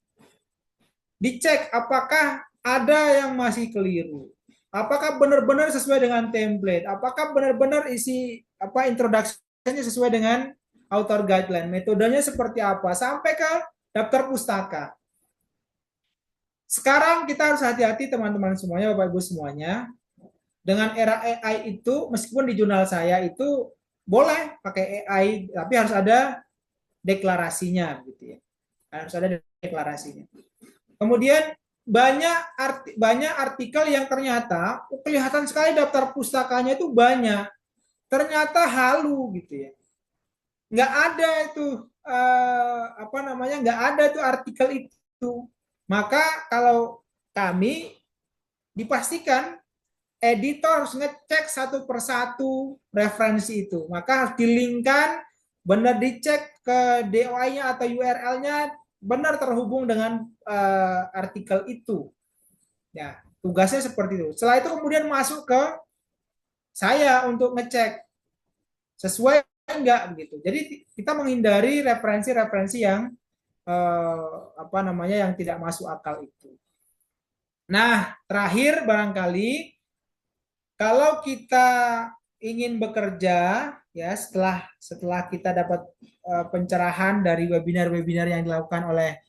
dicek apakah ada yang masih keliru, apakah benar-benar sesuai dengan template, apakah benar-benar isi introduction-nya sesuai dengan author guideline, metodenya seperti apa, sampai ke daftar pustaka. Sekarang kita harus hati-hati teman-teman semuanya, Bapak Ibu semuanya. Dengan era AI itu, meskipun di jurnal saya itu boleh pakai AI, tapi harus ada deklarasinya gitu ya. Harus ada deklarasinya. Kemudian banyak artikel yang ternyata kelihatan sekali daftar pustakanya itu banyak. Ternyata halu gitu ya. Nggak ada itu nggak ada tuh artikel itu. Maka kalau kami dipastikan editor harus ngecek satu persatu referensi itu. Maka harus dilingkan, benar dicek ke DOI-nya atau URL-nya benar terhubung dengan artikel itu. Ya, tugasnya seperti itu. Setelah itu kemudian masuk ke saya untuk ngecek sesuai enggak begitu. Jadi kita menghindari referensi-referensi yang yang tidak masuk akal itu. Nah, terakhir barangkali kalau kita ingin bekerja ya setelah kita dapat pencerahan dari webinar-webinar yang dilakukan oleh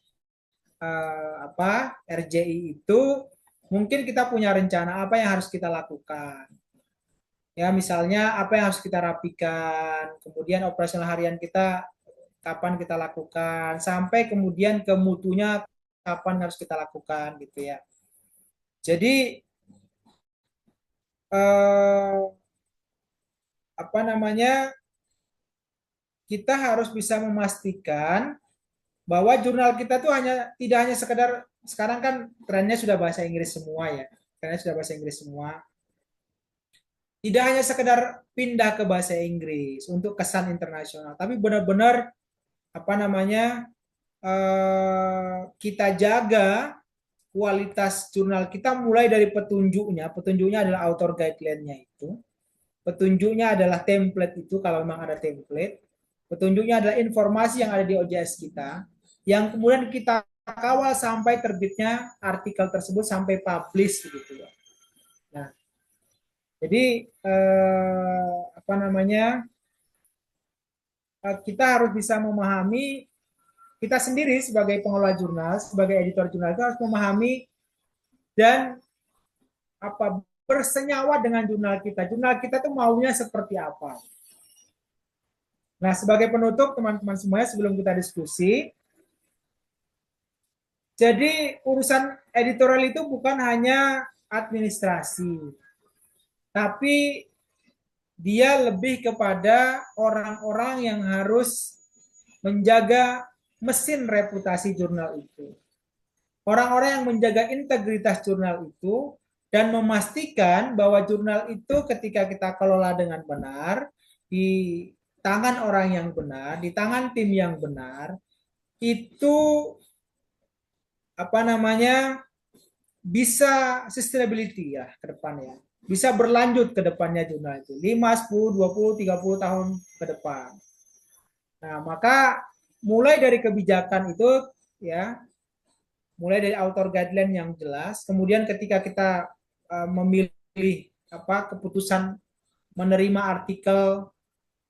RJI itu, mungkin kita punya rencana apa yang harus kita lakukan. Ya, misalnya apa yang harus kita rapikan, kemudian operasional harian kita kapan kita lakukan, sampai kemudian ke mutunya kapan harus kita lakukan gitu ya. Jadi kita harus bisa memastikan bahwa jurnal kita tuh tidak hanya sekedar, sekarang kan trennya sudah bahasa Inggris semua ya, tidak hanya sekedar pindah ke bahasa Inggris untuk kesan internasional, tapi benar-benar kita jaga kualitas jurnal kita mulai dari petunjuknya adalah author guideline-nya itu, petunjuknya adalah template itu kalau memang ada template, petunjuknya adalah informasi yang ada di OJS kita, yang kemudian kita kawal sampai terbitnya artikel tersebut sampai publish begitu ya. Nah, jadi kita harus bisa memahami, kita sendiri sebagai pengelola jurnal, sebagai editor jurnal itu harus memahami dan bersenyawa dengan jurnal kita. Jurnal kita tuh maunya seperti apa. Nah, sebagai penutup teman-teman semuanya sebelum kita diskusi, jadi urusan editorial itu bukan hanya administrasi, tapi dia lebih kepada orang-orang yang harus menjaga mesin reputasi jurnal itu. Orang-orang yang menjaga integritas jurnal itu dan memastikan bahwa jurnal itu ketika kita kelola dengan benar, tangan orang yang benar, di tangan tim yang benar, itu apa namanya bisa sustainability ya ke depannya. Bisa berlanjut ke depannya jurnal itu 5, 10, 20, 30 tahun ke depan. Nah, maka mulai dari kebijakan itu ya, mulai dari author guideline yang jelas, kemudian ketika kita memilih apa keputusan menerima artikel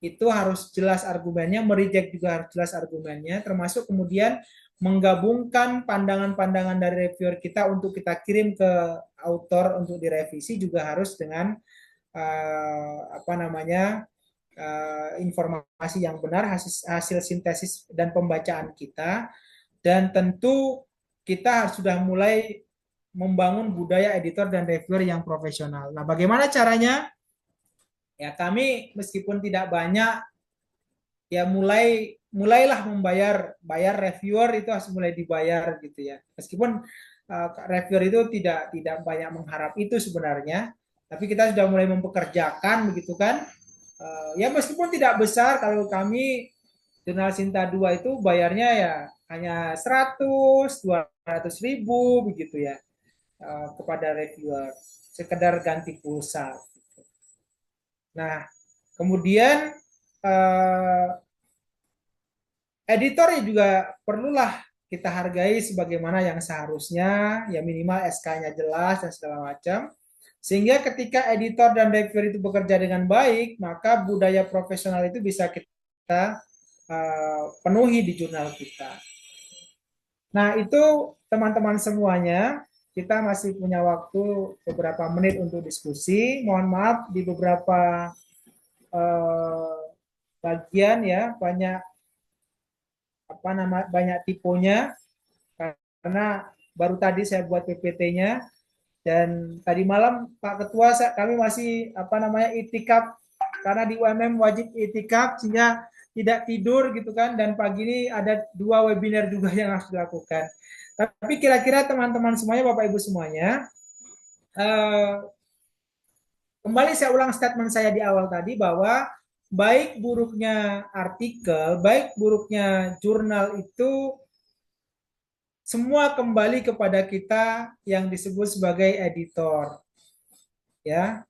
itu harus jelas argumennya, mereject juga harus jelas argumennya, termasuk kemudian menggabungkan pandangan-pandangan dari reviewer kita untuk kita kirim ke author untuk direvisi juga harus dengan apa namanya informasi yang benar, hasil sintesis dan pembacaan kita, dan tentu kita sudah mulai membangun budaya editor dan reviewer yang profesional. Nah, bagaimana caranya? Ya, kami meskipun tidak banyak, ya mulailah bayar reviewer itu harus mulai dibayar gitu ya. Meskipun reviewer itu tidak banyak mengharap itu sebenarnya, tapi kita sudah mulai mempekerjakan begitu kan. Ya meskipun tidak besar, kalau kami Jurnal Sinta 2 itu bayarnya ya hanya 100-200 ribu begitu ya kepada reviewer, sekedar ganti pulsa. Nah, kemudian eh, editor juga perlulah kita hargai sebagaimana yang seharusnya, ya minimal SK-nya jelas dan segala macam. Sehingga ketika editor dan reviewer itu bekerja dengan baik, maka budaya profesional itu bisa kita penuhi di jurnal kita. Nah, itu teman-teman semuanya, kita masih punya waktu beberapa menit untuk diskusi. Mohon maaf di beberapa bagian ya banyak banyak tipenya karena baru tadi saya buat PPT-nya, dan tadi malam Pak Ketua kami masih itikaf karena di UMM wajib itikaf sehingga tidak tidur gitu kan, dan pagi ini ada 2 webinar juga yang harus dilakukan. Tapi kira-kira teman-teman semuanya, Bapak Ibu semuanya, kembali saya ulang statement saya di awal tadi bahwa baik buruknya artikel, baik buruknya jurnal itu semua kembali kepada kita yang disebut sebagai editor. Ya,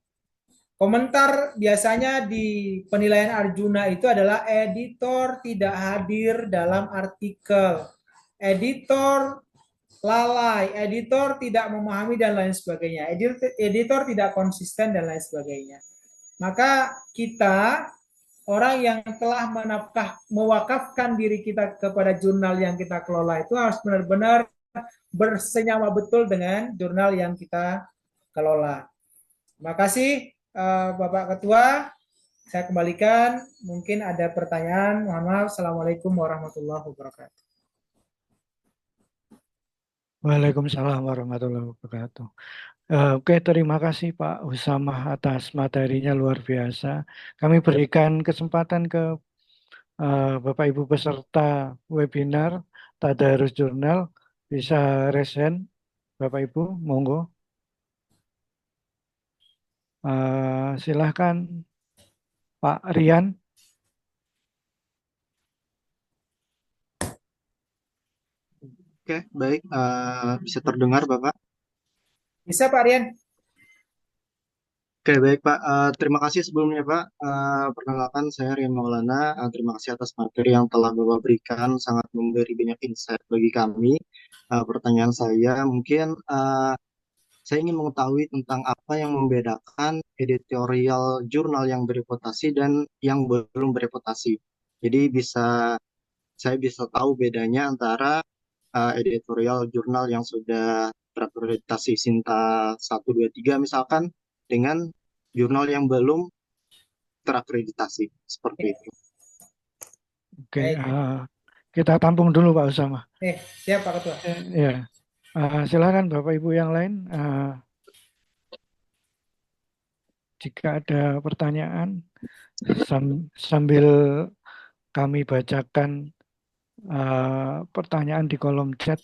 komentar biasanya di penilaian Arjuna itu adalah editor tidak hadir dalam artikel, editor lalai, editor tidak memahami dan lain sebagainya, editor tidak konsisten dan lain sebagainya. Maka kita orang yang telah mewakafkan diri kita kepada jurnal yang kita kelola itu harus benar-benar bersenyawa betul dengan jurnal yang kita kelola. Terima kasih Bapak Ketua. Saya kembalikan. Mungkin ada pertanyaan. Mohon maaf. Assalamualaikum warahmatullahi wabarakatuh. Waalaikumsalam warahmatullahi wabarakatuh. Oke, terima kasih Pak Usamah atas materinya luar biasa. Kami berikan kesempatan ke Bapak Ibu peserta webinar Tadarus Jurnal, bisa resen Bapak Ibu, monggo. Silahkan Pak Rian. Oke, baik. Bisa terdengar, Bapak? Bisa Pak Rian? Oke, baik, Pak. Terima kasih sebelumnya, Pak. Perkenalkan, saya Rian Maulana. Terima kasih atas materi yang telah Bapak berikan. Sangat memberi banyak insight bagi kami. Pertanyaan saya, mungkin saya ingin mengetahui tentang apa yang membedakan editorial jurnal yang bereputasi dan yang belum bereputasi. Jadi saya bisa tahu bedanya antara editorial jurnal yang sudah terakreditasi Sinta 1, 2, 3 misalkan dengan jurnal yang belum terakreditasi seperti itu. Oke, kita tampung dulu Pak Usama. Siap Pak Ketua. Ya, silakan Bapak Ibu yang lain. Jika ada pertanyaan, sambil kami bacakan pertanyaan di kolom chat.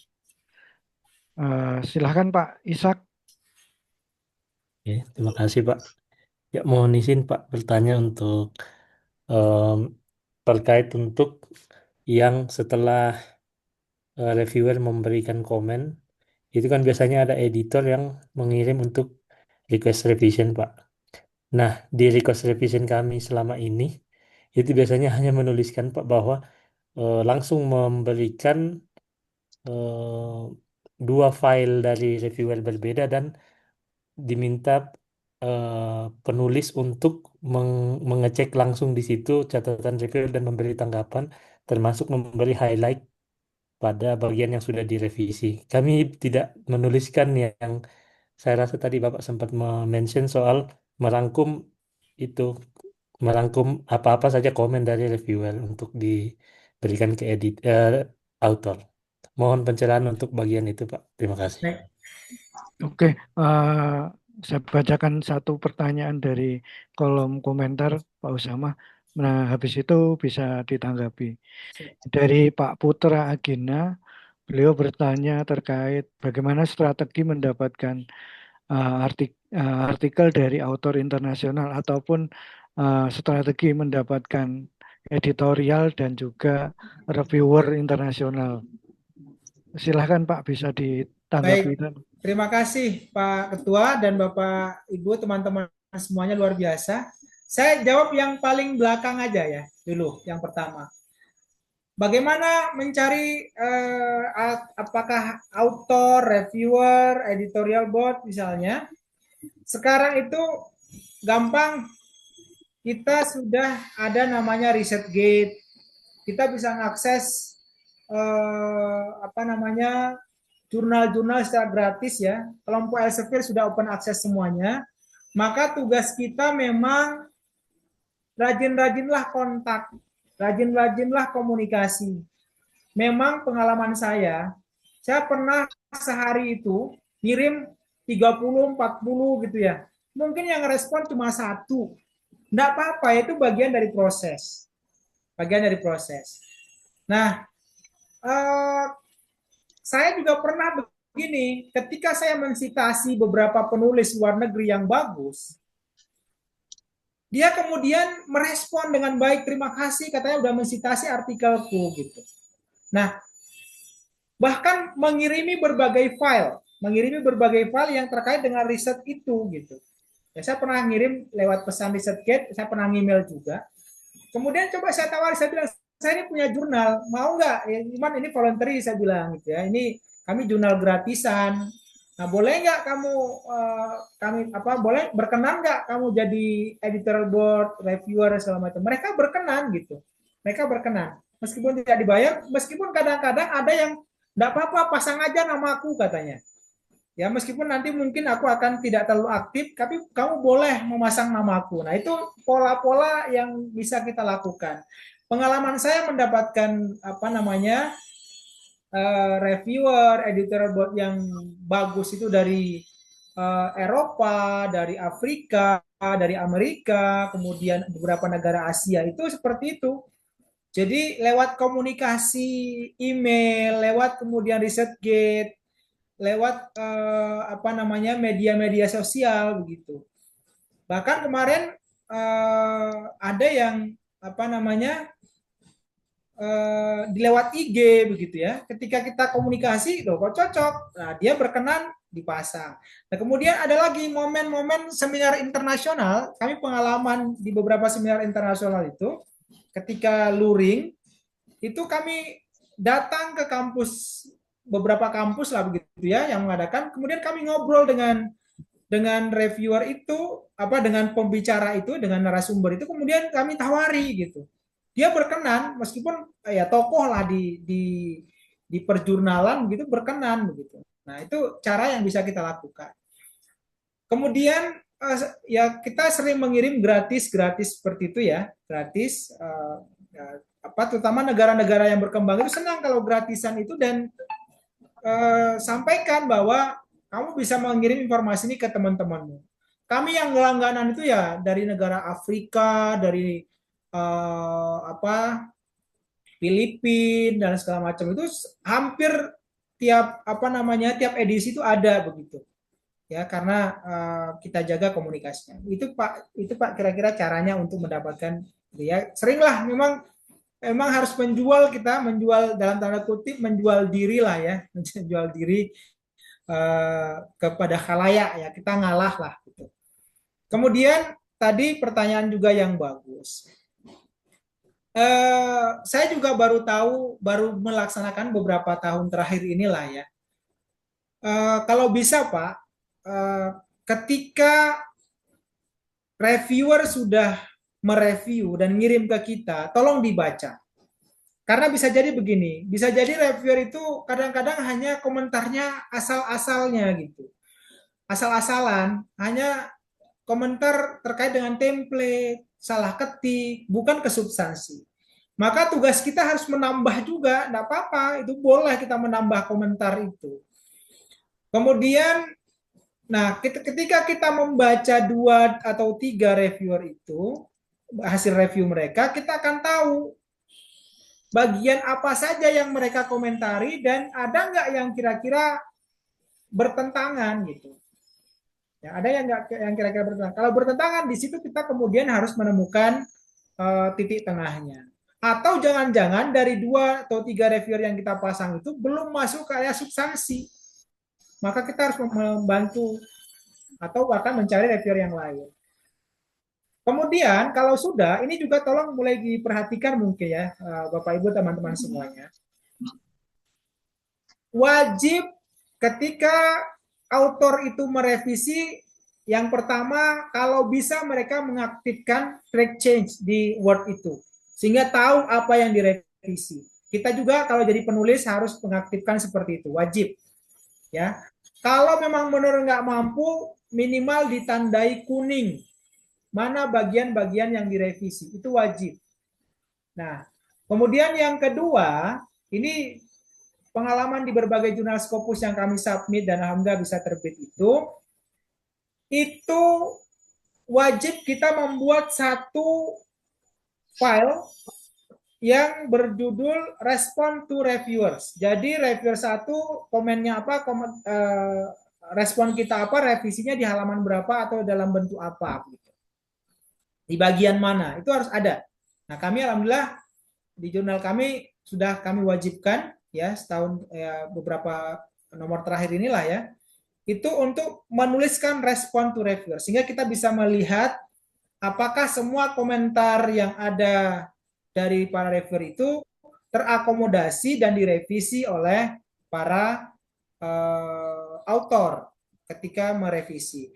Silakan Pak Ishak. Oke, terima kasih Pak. Ya, mohon izin Pak bertanya untuk um, terkait untuk yang setelah reviewer memberikan komen, itu kan biasanya ada editor yang mengirim untuk request revision, Pak. Nah, di request revision kami selama ini, itu biasanya hanya menuliskan, Pak, bahwa langsung memberikan eh, dua file dari reviewer berbeda dan diminta penulis untuk mengecek langsung di situ catatan review dan memberi tanggapan, termasuk memberi highlight pada bagian yang sudah direvisi. Kami tidak menuliskan yang saya rasa tadi Bapak sempat mention soal merangkum itu, merangkum apa-apa saja komen dari reviewer untuk diberikan ke author. Mohon pencerahan untuk bagian itu, Pak. Terima kasih. Baik, Oke, saya bacakan satu pertanyaan dari kolom komentar Pak Usama. Nah, habis itu bisa ditanggapi. Dari Pak Putra Agina, beliau bertanya terkait bagaimana strategi mendapatkan artikel dari autor internasional ataupun strategi mendapatkan editorial dan juga reviewer internasional. Silahkan Pak, bisa ditanggapi. baik. Terima kasih Pak Ketua dan Bapak Ibu, teman-teman semuanya luar biasa. Saya jawab yang paling belakang aja ya dulu, yang pertama. Bagaimana mencari apakah author, reviewer, editorial board misalnya. Sekarang itu gampang, kita sudah ada namanya ResearchGate. Kita bisa mengakses jurnal-jurnal secara gratis ya. Kelompok Elsevier sudah open access semuanya. Maka tugas kita memang rajin-rajinlah kontak, rajin-rajinlah komunikasi. Memang pengalaman saya pernah sehari itu ngirim 30, 40 gitu ya. Mungkin yang respon cuma satu. Enggak apa-apa, itu bagian dari proses. Bagian dari proses. Nah, saya juga pernah begini, ketika saya mensitasi beberapa penulis luar negeri yang bagus, dia kemudian merespon dengan baik, terima kasih, katanya udah mensitasi artikelku gitu. Nah, bahkan mengirimi berbagai file yang terkait dengan riset itu gitu. Ya, saya pernah ngirim lewat pesan ResearchGate, saya pernah email juga. Kemudian coba saya tawari, saya bilang, saya ini punya jurnal, mau nggak? Ya, cuman ini voluntary, saya bilang gitu ya. Ini kami jurnal gratisan. Nah, boleh nggak boleh berkenan nggak kamu jadi editorial board, reviewer segala macam? Mereka berkenan gitu. Mereka berkenan. Meskipun tidak dibayar, meskipun kadang-kadang ada yang enggak apa-apa, pasang aja namaku katanya. Ya, meskipun nanti mungkin aku akan tidak terlalu aktif, tapi kamu boleh memasang namaku. Nah, itu pola-pola yang bisa kita lakukan. Pengalaman saya mendapatkan reviewer, editorial board yang bagus itu dari Eropa, dari Afrika, dari Amerika, kemudian beberapa negara Asia, itu seperti itu. Jadi lewat komunikasi email, lewat kemudian ResearchGate, lewat media-media sosial begitu. Bahkan kemarin ada yang lewat IG begitu ya. Ketika kita komunikasi, loh kok cocok, nah dia berkenan dipasang. Nah kemudian ada lagi momen-momen seminar internasional. Kami pengalaman di beberapa seminar internasional itu, ketika luring, itu kami datang ke kampus, beberapa kampus lah begitu ya, yang mengadakan. Kemudian kami ngobrol dengan reviewer itu, dengan pembicara itu, dengan narasumber itu, kemudian kami tawari gitu. Dia berkenan, meskipun ya tokoh lah di perjurnalan begitu, berkenan begitu. Nah itu cara yang bisa kita lakukan. Kemudian ya kita sering mengirim gratis seperti itu ya, gratis. Terutama negara-negara yang berkembang itu senang kalau gratisan itu, dan sampaikan bahwa kamu bisa mengirim informasi ini ke teman-temanmu. Kami yang langganan itu ya dari negara Afrika, dari Filipina dan segala macam, itu hampir tiap edisi itu ada begitu ya, karena kita jaga komunikasinya. Itu Pak kira-kira caranya untuk mendapatkan ya. Seringlah memang emang harus menjual dalam tanda kutip, menjual diri lah ya, menjual diri kepada khalayak ya, kita ngalah lah gitu. Kemudian tadi pertanyaan juga yang bagus. Saya juga baru melaksanakan beberapa tahun terakhir inilah ya. Kalau bisa Pak, ketika reviewer sudah mereview dan ngirim ke kita, tolong dibaca. Karena bisa jadi begini, bisa jadi reviewer itu kadang-kadang hanya komentarnya asal-asalnya gitu. Asal-asalan, hanya komentar terkait dengan template, salah ketik, bukan ke substansi. Maka tugas kita harus menambah juga, tidak apa-apa, itu boleh kita menambah komentar itu. Kemudian, nah ketika kita membaca 2 atau 3 reviewer itu, hasil review mereka, kita akan tahu bagian apa saja yang mereka komentari dan ada nggak yang kira-kira bertentangan gitu. Ya, ada yang nggak yang kira-kira bertentangan. Kalau bertentangan di situ kita kemudian harus menemukan titik tengahnya. Atau jangan-jangan dari 2 atau 3 reviewer yang kita pasang itu belum masuk ke area substansi. Maka kita harus membantu atau bahkan mencari reviewer yang lain. Kemudian kalau sudah, ini juga tolong mulai diperhatikan mungkin ya Bapak Ibu teman-teman semuanya. Wajib ketika autor itu merevisi, yang pertama kalau bisa mereka mengaktifkan track change di Word itu sehingga tahu apa yang direvisi. Kita juga kalau jadi penulis harus mengaktifkan seperti itu, wajib ya. Kalau memang benar nggak mampu, minimal ditandai kuning mana bagian-bagian yang direvisi, itu wajib. Nah, kemudian yang kedua, ini pengalaman di berbagai jurnal Scopus yang kami submit dan alhamdulillah bisa terbit itu wajib kita membuat satu file yang berjudul Respond to Reviewers. Jadi reviewer 1 komennya apa, respon kita apa, revisinya di halaman berapa atau dalam bentuk apa gitu. Di bagian mana, itu harus ada. Nah, kami alhamdulillah di jurnal kami sudah kami wajibkan ya setahun ya, beberapa nomor terakhir inilah ya, itu untuk menuliskan respon to reviewer sehingga kita bisa melihat apakah semua komentar yang ada dari para reviewer itu terakomodasi dan direvisi oleh para autor ketika merevisi.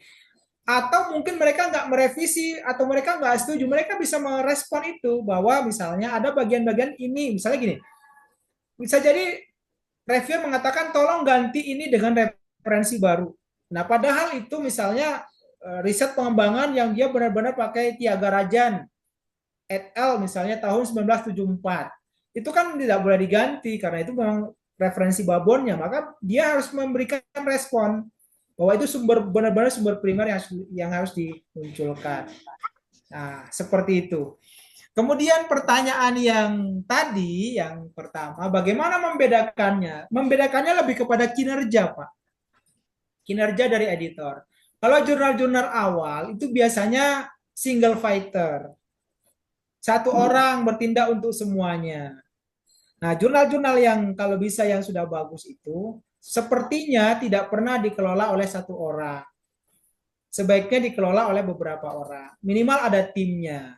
Atau mungkin mereka nggak merevisi atau mereka nggak setuju, mereka bisa merespon itu bahwa misalnya ada bagian-bagian ini, misalnya gini, bisa jadi reviewer mengatakan tolong ganti ini dengan referensi baru. Nah, padahal itu misalnya riset pengembangan yang dia benar-benar pakai Tiaga Rajan et al. Misalnya tahun 1974. Itu kan tidak boleh diganti karena itu memang referensi babonnya, maka dia harus memberikan respon bahwa itu benar-benar sumber primer yang harus dimunculkan. Nah, seperti itu. Kemudian pertanyaan yang tadi, yang pertama, bagaimana membedakannya? Membedakannya lebih kepada kinerja, Pak. Kinerja dari editor. Kalau jurnal-jurnal awal, itu biasanya single fighter. Satu orang bertindak untuk semuanya. Nah, jurnal-jurnal yang kalau bisa yang sudah bagus itu, sepertinya tidak pernah dikelola oleh satu orang. Sebaiknya dikelola oleh beberapa orang. Minimal ada timnya.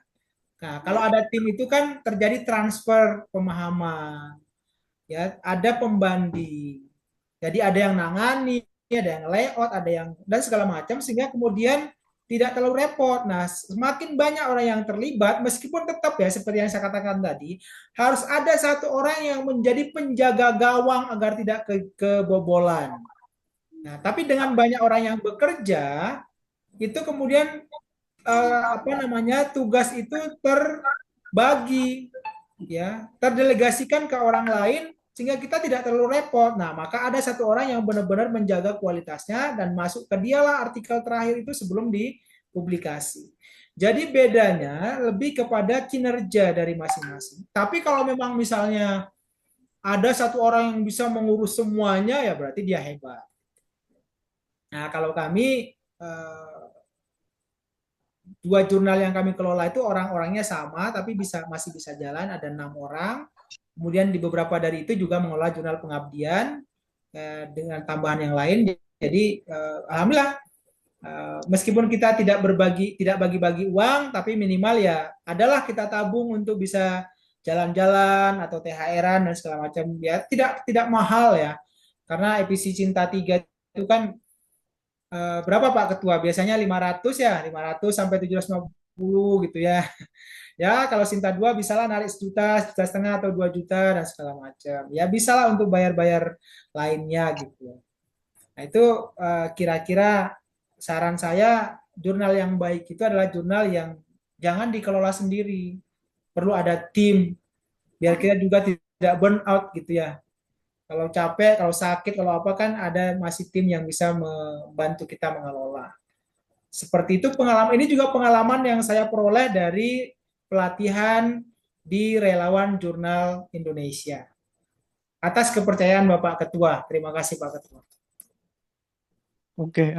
Nah, kalau ada tim itu kan terjadi transfer pemahaman. Ya, ada pembanding. Jadi ada yang nangani, ada yang layout, ada yang dan segala macam sehingga kemudian tidak terlalu repot. Nah, semakin banyak orang yang terlibat, meskipun tetap ya seperti yang saya katakan tadi, harus ada satu orang yang menjadi penjaga gawang agar tidak kebobolan. Nah, tapi dengan banyak orang yang bekerja, itu kemudian tugas itu terbagi, ya, terdelegasikan ke orang lain sehingga kita tidak terlalu repot. Nah, maka ada satu orang yang benar-benar menjaga kualitasnya dan masuk ke dialah artikel terakhir itu sebelum dipublikasi. Jadi bedanya lebih kepada kinerja dari masing-masing. Tapi kalau memang misalnya ada satu orang yang bisa mengurus semuanya, ya berarti dia hebat. Nah, kalau kami dua jurnal yang kami kelola itu orang-orangnya sama, tapi masih bisa jalan, ada 6 orang. Kemudian di beberapa dari itu juga mengelola jurnal pengabdian dengan tambahan yang lain. Jadi alhamdulillah, meskipun kita tidak bagi-bagi uang, tapi minimal ya adalah kita tabung untuk bisa jalan-jalan atau THR-an dan segala macam. Ya tidak mahal ya, karena EPC Cinta 3 itu kan berapa Pak Ketua? Biasanya 500 ya, 500 sampai 750 gitu ya. Ya, kalau Sinta 2 bisalah narik 1 juta, 1,5 juta atau 2 juta dan segala macam. Ya bisalah untuk bayar-bayar lainnya gitu. Nah, itu kira-kira saran saya, jurnal yang baik itu adalah jurnal yang jangan dikelola sendiri. Perlu ada tim biar kita juga tidak burn out gitu ya. Kalau capek, kalau sakit, kalau apa kan ada masih tim yang bisa membantu kita mengelola. Seperti itu pengalaman, ini juga pengalaman yang saya peroleh dari pelatihan di Relawan Jurnal Indonesia. Atas kepercayaan Bapak Ketua. Terima kasih Pak Ketua. Oke,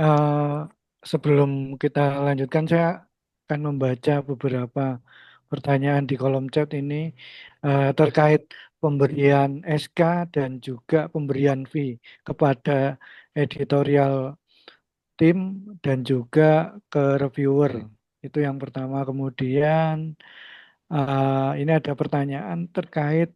sebelum kita lanjutkan, saya akan membaca beberapa pertanyaan di kolom chat ini terkait pemberian SK dan juga pemberian fee kepada editorial tim dan juga ke reviewer. Itu yang pertama. Kemudian ini ada pertanyaan terkait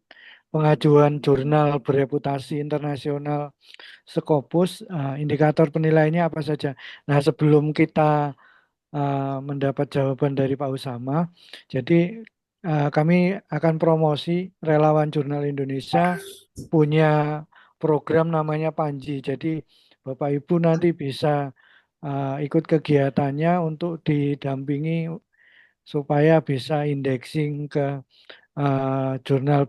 pengajuan jurnal bereputasi internasional Scopus, indikator penilaiannya apa saja. Nah, sebelum kita mendapat jawaban dari Pak Usama, jadi kami akan promosi Relawan Jurnal Indonesia punya program namanya Panji. Jadi Bapak Ibu nanti bisa ikut kegiatannya untuk didampingi supaya bisa indexing ke jurnal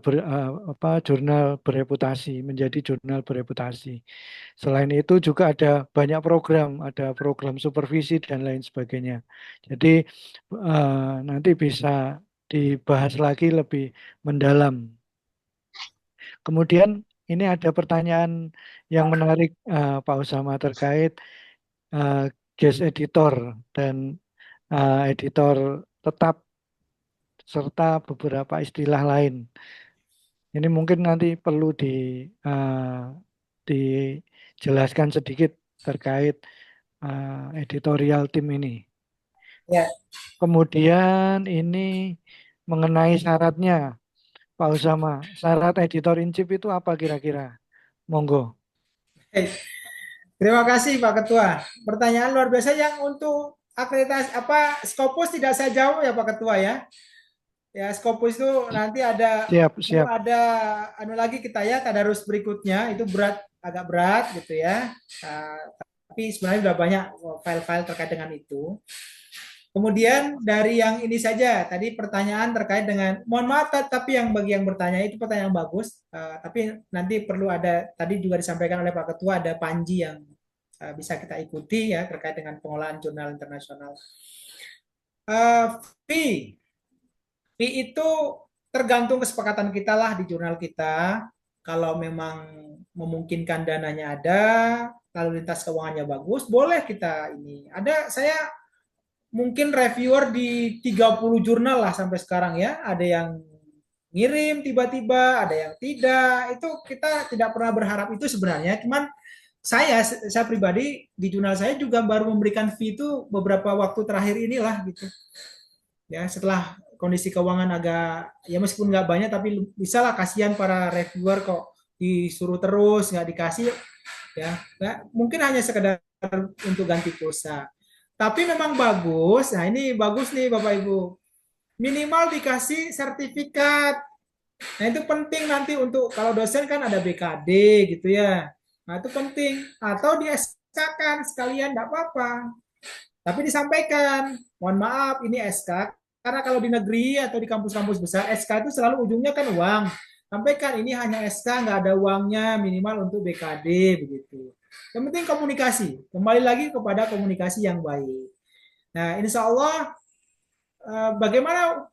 bereputasi, menjadi jurnal bereputasi. Selain itu juga ada banyak program, ada program supervisi dan lain sebagainya. Jadi nanti bisa dibahas lagi lebih mendalam. Kemudian ini ada pertanyaan yang menarik Pak Usama terkait guest editor dan editor tetap serta beberapa istilah lain. Ini mungkin nanti perlu dijelaskan sedikit terkait editorial tim ini. Ya. Kemudian ini mengenai syaratnya, Pak Usama. Syarat editor in chief itu apa kira-kira? Monggo. Terima kasih Pak Ketua. Pertanyaan luar biasa yang untuk akreditasi Scopus tidak saya jawab ya Pak Ketua ya. Ya, Scopus itu nanti ada Siap. ada lagi kita ya, tadarus berikutnya itu agak berat gitu ya. Tapi sebenarnya sudah banyak file-file terkait dengan itu. Kemudian dari yang ini saja, tadi pertanyaan terkait dengan, mohon maaf tapi bagi yang bertanya itu pertanyaan bagus, tapi nanti perlu ada, tadi juga disampaikan oleh Pak Ketua, ada Panji yang bisa kita ikuti ya terkait dengan pengelolaan jurnal internasional. Fee itu tergantung kesepakatan kita lah di jurnal kita. Kalau memang memungkinkan dananya ada, lalu lintas keuangannya bagus, boleh kita ini. Saya mungkin reviewer di 30 jurnal lah sampai sekarang ya. Ada yang ngirim tiba-tiba, ada yang tidak. Itu kita tidak pernah berharap itu sebenarnya. Cuman saya pribadi di jurnal saya juga baru memberikan fee itu beberapa waktu terakhir inilah gitu. Ya, setelah kondisi keuangan agak, ya meskipun nggak banyak tapi bisa lah, kasihan para reviewer kok disuruh terus nggak dikasih ya. Mungkin hanya sekedar untuk ganti pulsa. Tapi memang bagus. Nah, ini bagus nih Bapak Ibu. Minimal dikasih sertifikat. Nah, itu penting nanti untuk kalau dosen kan ada BKD gitu ya. Nah, itu penting. Atau di SK-kan sekalian, enggak apa-apa. Tapi disampaikan, mohon maaf ini SK. Karena kalau di negeri atau di kampus-kampus besar, SK itu selalu ujungnya kan uang. Sampaikan ini hanya SK, nggak ada uangnya, minimal untuk BKD begitu. Yang penting komunikasi. Kembali lagi kepada komunikasi yang baik. Nah, insya Allah bagaimana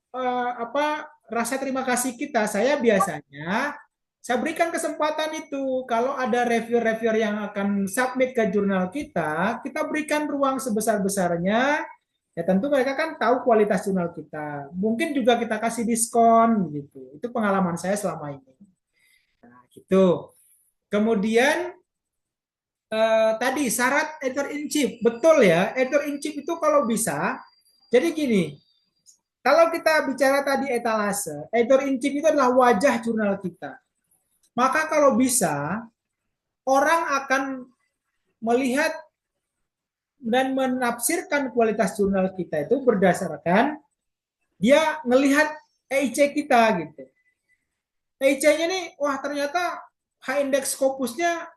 rasa terima kasih kita? Saya biasanya saya berikan kesempatan itu. Kalau ada reviewer-reviewer yang akan submit ke jurnal kita berikan ruang sebesar-besarnya Ya tentu mereka kan tahu kualitas jurnal kita. Mungkin juga kita kasih diskon gitu. Itu pengalaman saya selama ini. Nah, gitu. Kemudian tadi syarat editor in chief, betul ya. Editor in chief itu kalau bisa, jadi gini, kalau kita bicara tadi etalase, editor in chief itu adalah wajah jurnal kita. Maka kalau bisa, orang akan melihat dan menafsirkan kualitas jurnal kita itu berdasarkan dia ngelihat EIC kita gitu. EIC-nya nih, wah ternyata high index scopusnya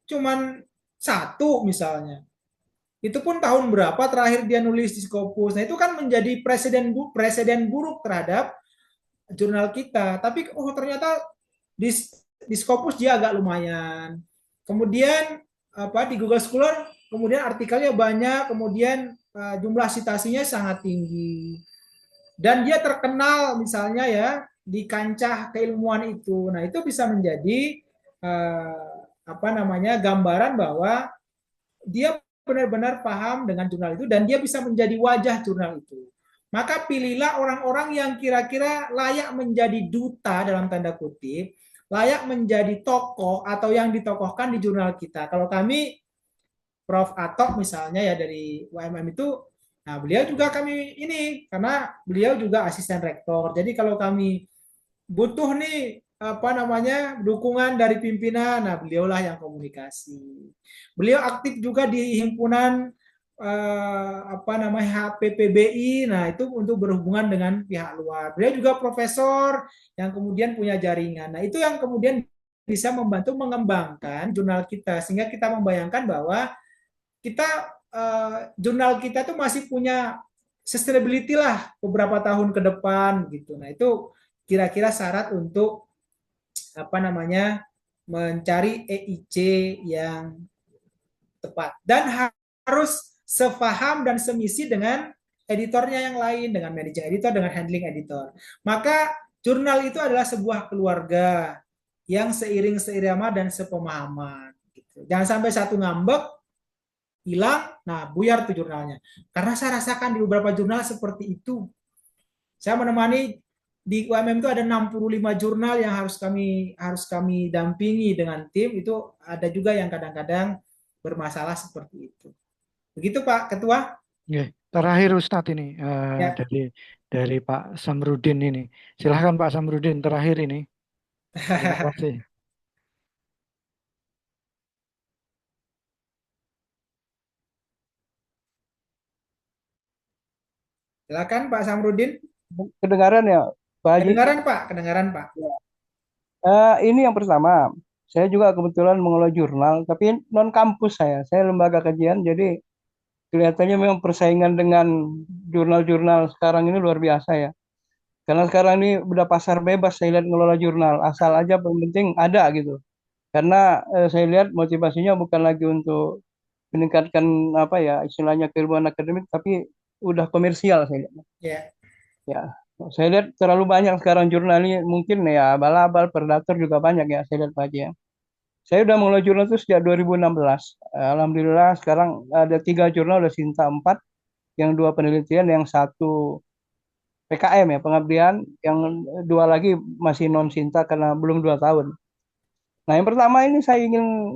cuman satu misalnya. Itu pun tahun berapa terakhir dia nulis di Scopus. Nah, itu kan menjadi presiden buruk terhadap jurnal kita. Tapi oh ternyata di di Scopus dia agak lumayan. Kemudian apa di Google Scholar kemudian artikelnya banyak, kemudian jumlah citasinya sangat tinggi. Dan dia terkenal misalnya ya di kancah keilmuan itu. Nah, itu bisa menjadi apa namanya gambaran bahwa dia benar-benar paham dengan jurnal itu dan dia bisa menjadi wajah jurnal itu. Maka pilihlah orang-orang yang kira-kira layak menjadi duta dalam tanda kutip, layak menjadi tokoh atau yang ditokohkan di jurnal kita. Kalau kami Prof. Atok misalnya ya dari UMM itu, nah beliau juga kami ini karena beliau juga asisten rektor. Jadi kalau kami butuh nih apa namanya dukungan dari pimpinan, nah beliaulah yang komunikasi. Beliau aktif juga di himpunan apa namanya HPPBI, nah itu untuk berhubungan dengan pihak luar. Beliau juga profesor yang kemudian punya jaringan. Nah itu yang kemudian bisa membantu mengembangkan jurnal kita sehingga kita membayangkan bahwa kita jurnal kita tuh masih punya sustainability lah beberapa tahun ke depan gitu. Nah itu kira-kira syarat untuk apa namanya mencari EIC yang tepat dan harus sefaham dan semisi dengan editornya yang lain, dengan managing editor, dengan handling editor. Maka jurnal itu adalah sebuah keluarga yang seiring seirama dan sepemahaman. Gitu. Jangan sampai satu ngambek, hilang, nah buyar tuh jurnalnya. Karena saya rasakan di beberapa jurnal seperti itu. Saya menemani di UMM itu ada 65 jurnal yang harus kami dampingi dengan tim, itu ada juga yang kadang-kadang bermasalah seperti itu. Begitu Pak Ketua? Ya, terakhir Ustadz ini Ya. dari Pak Samrudin ini. Silahkan Pak Samrudin terakhir ini. Terima kasih. Silakan Pak Samrudin. Kedengaran ya, Pak Haji? Kedengaran Pak, kedengaran Pak. Ini yang pertama, saya juga kebetulan mengelola jurnal, tapi non kampus saya lembaga kajian, jadi kelihatannya memang persaingan dengan jurnal-jurnal sekarang ini luar biasa ya. Karena sekarang ini udah pasar bebas saya lihat ngelola jurnal, asal aja yang penting ada gitu. Karena saya lihat motivasinya bukan lagi untuk meningkatkan apa ya istilahnya keilmuan akademik, tapi udah komersial saya lihat. Ya. Ya, saya lihat terlalu banyak sekarang jurnal ini mungkin ya abal-abal, predator juga banyak ya saya lihat Pak Haji ya. Saya udah mulai jurnal itu sejak 2016. Alhamdulillah sekarang ada 3 jurnal udah Sinta 4, yang 2 penelitian, yang 1 PKM ya pengabdian, yang 2 lagi masih non Sinta karena belum 2 tahun. Nah yang pertama ini saya ingin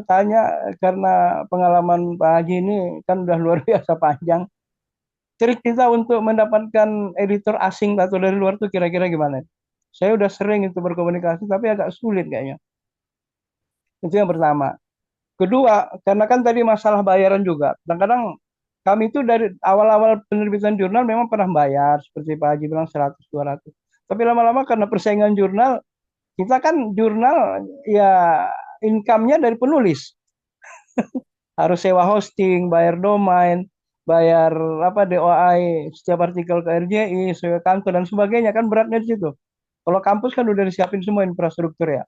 tanya karena pengalaman Pak Haji ini kan udah luar biasa panjang. Trik kita untuk mendapatkan editor asing atau dari luar tuh kira-kira gimana? Saya udah sering itu berkomunikasi tapi agak sulit kayaknya. Itu yang pertama. Kedua, karena kan tadi masalah bayaran juga. Kadang-kadang kami itu dari awal-awal penerbitan jurnal memang pernah bayar, seperti Pak Haji bilang 100, 200. Tapi lama-lama karena persaingan jurnal, kita kan jurnal ya income-nya dari penulis. Harus sewa hosting, bayar domain, bayar apa DOI setiap artikel ke RJI, sewa kantor dan sebagainya kan beratnya di situ. Kalau kampus kan udah disiapin semua infrastruktur ya.